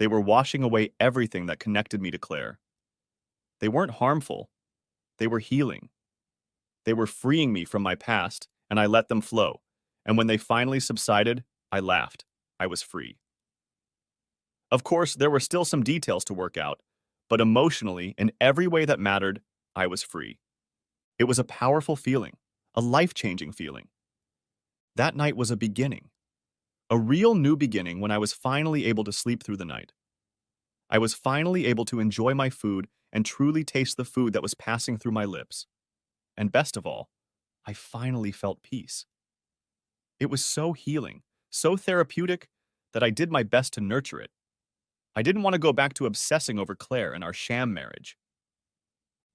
They were washing away everything that connected me to Claire. They weren't harmful. They were healing. They were freeing me from my past, and I let them flow. And when they finally subsided, I laughed. I was free. Of course, there were still some details to work out, but emotionally, in every way that mattered, I was free. It was a powerful feeling, a life-changing feeling. That night was a beginning, a real new beginning when I was finally able to sleep through the night. I was finally able to enjoy my food and truly taste the food that was passing through my lips. And best of all, I finally felt peace. It was so healing, so therapeutic, that I did my best to nurture it. I didn't want to go back to obsessing over Claire and our sham marriage.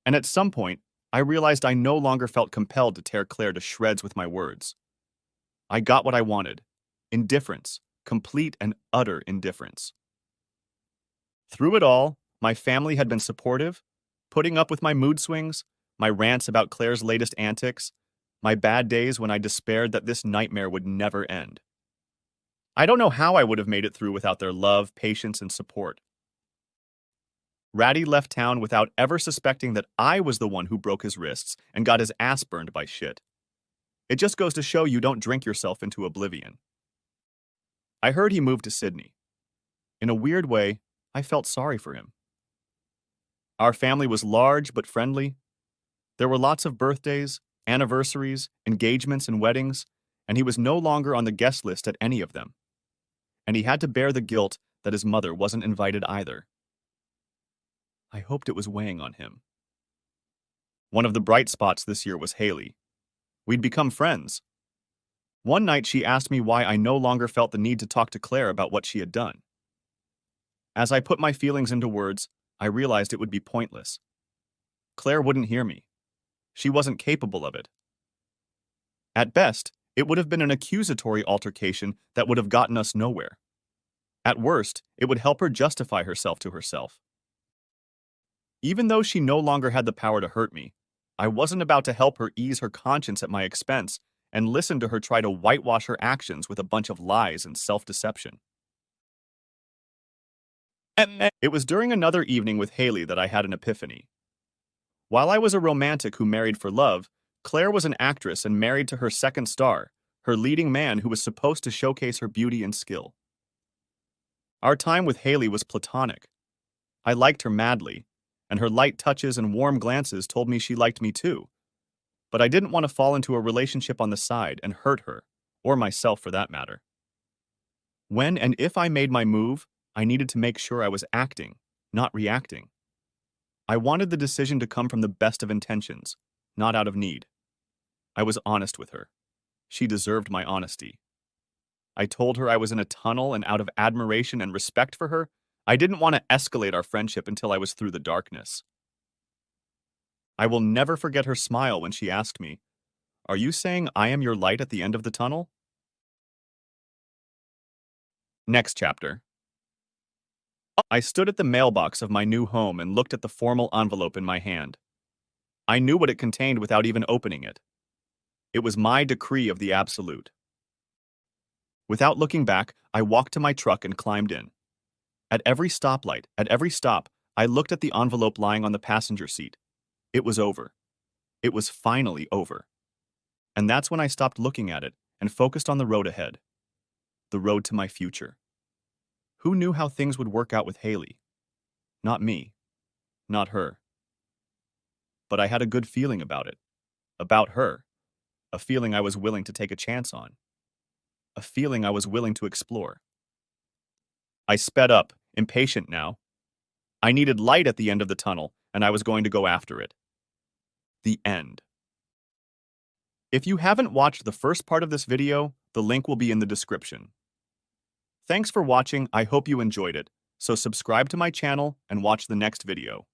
And at some point, I realized I no longer felt compelled to tear Claire to shreds with my words. I got what I wanted. Indifference. Complete and utter indifference. Through it all, my family had been supportive, putting up with my mood swings, my rants about Claire's latest antics, my bad days when I despaired that this nightmare would never end. I don't know how I would have made it through without their love, patience, and support. Ratty left town without ever suspecting that I was the one who broke his wrists and got his ass burned by shit. It just goes to show you don't drink yourself into oblivion. I heard he moved to Sydney. In a weird way, I felt sorry for him. Our family was large but friendly. There were lots of birthdays, anniversaries, engagements, and weddings, and he was no longer on the guest list at any of them. And he had to bear the guilt that his mother wasn't invited either. I hoped it was weighing on him. One of the bright spots this year was Haley. We'd become friends. One night she asked me why I no longer felt the need to talk to Claire about what she had done. As I put my feelings into words, I realized it would be pointless. Claire wouldn't hear me. She wasn't capable of it. At best, it would have been an accusatory altercation that would have gotten us nowhere. At worst, it would help her justify herself to herself. Even though she no longer had the power to hurt me, I wasn't about to help her ease her conscience at my expense and listen to her try to whitewash her actions with a bunch of lies and self-deception. It was during another evening with Haley that I had an epiphany. While I was a romantic who married for love, Claire was an actress and married to her second star, her leading man who was supposed to showcase her beauty and skill. Our time with Haley was platonic. I liked her madly, and her light touches and warm glances told me she liked me too. But I didn't want to fall into a relationship on the side and hurt her, or myself for that matter. When and if I made my move, I needed to make sure I was acting, not reacting. I wanted the decision to come from the best of intentions, not out of need. I was honest with her. She deserved my honesty. I told her I was in a tunnel, and out of admiration and respect for her, I didn't want to escalate our friendship until I was through the darkness. I will never forget her smile when she asked me, "Are you saying I am your light at the end of the tunnel?" Next chapter. I stood at the mailbox of my new home and looked at the formal envelope in my hand. I knew what it contained without even opening it. It was my decree of the absolute. Without looking back, I walked to my truck and climbed in. At every stoplight, at every stop, I looked at the envelope lying on the passenger seat. It was over. It was finally over. And that's when I stopped looking at it and focused on the road ahead. The road to my future. Who knew how things would work out with Haley? Not me. Not her. But I had a good feeling about it. About her. A feeling I was willing to take a chance on. A feeling I was willing to explore. I sped up, impatient now. I needed light at the end of the tunnel, and I was going to go after it. The end. If you haven't watched the first part of this video, the link will be in the description. Thanks for watching. I hope you enjoyed it. So subscribe to my channel and watch the next video.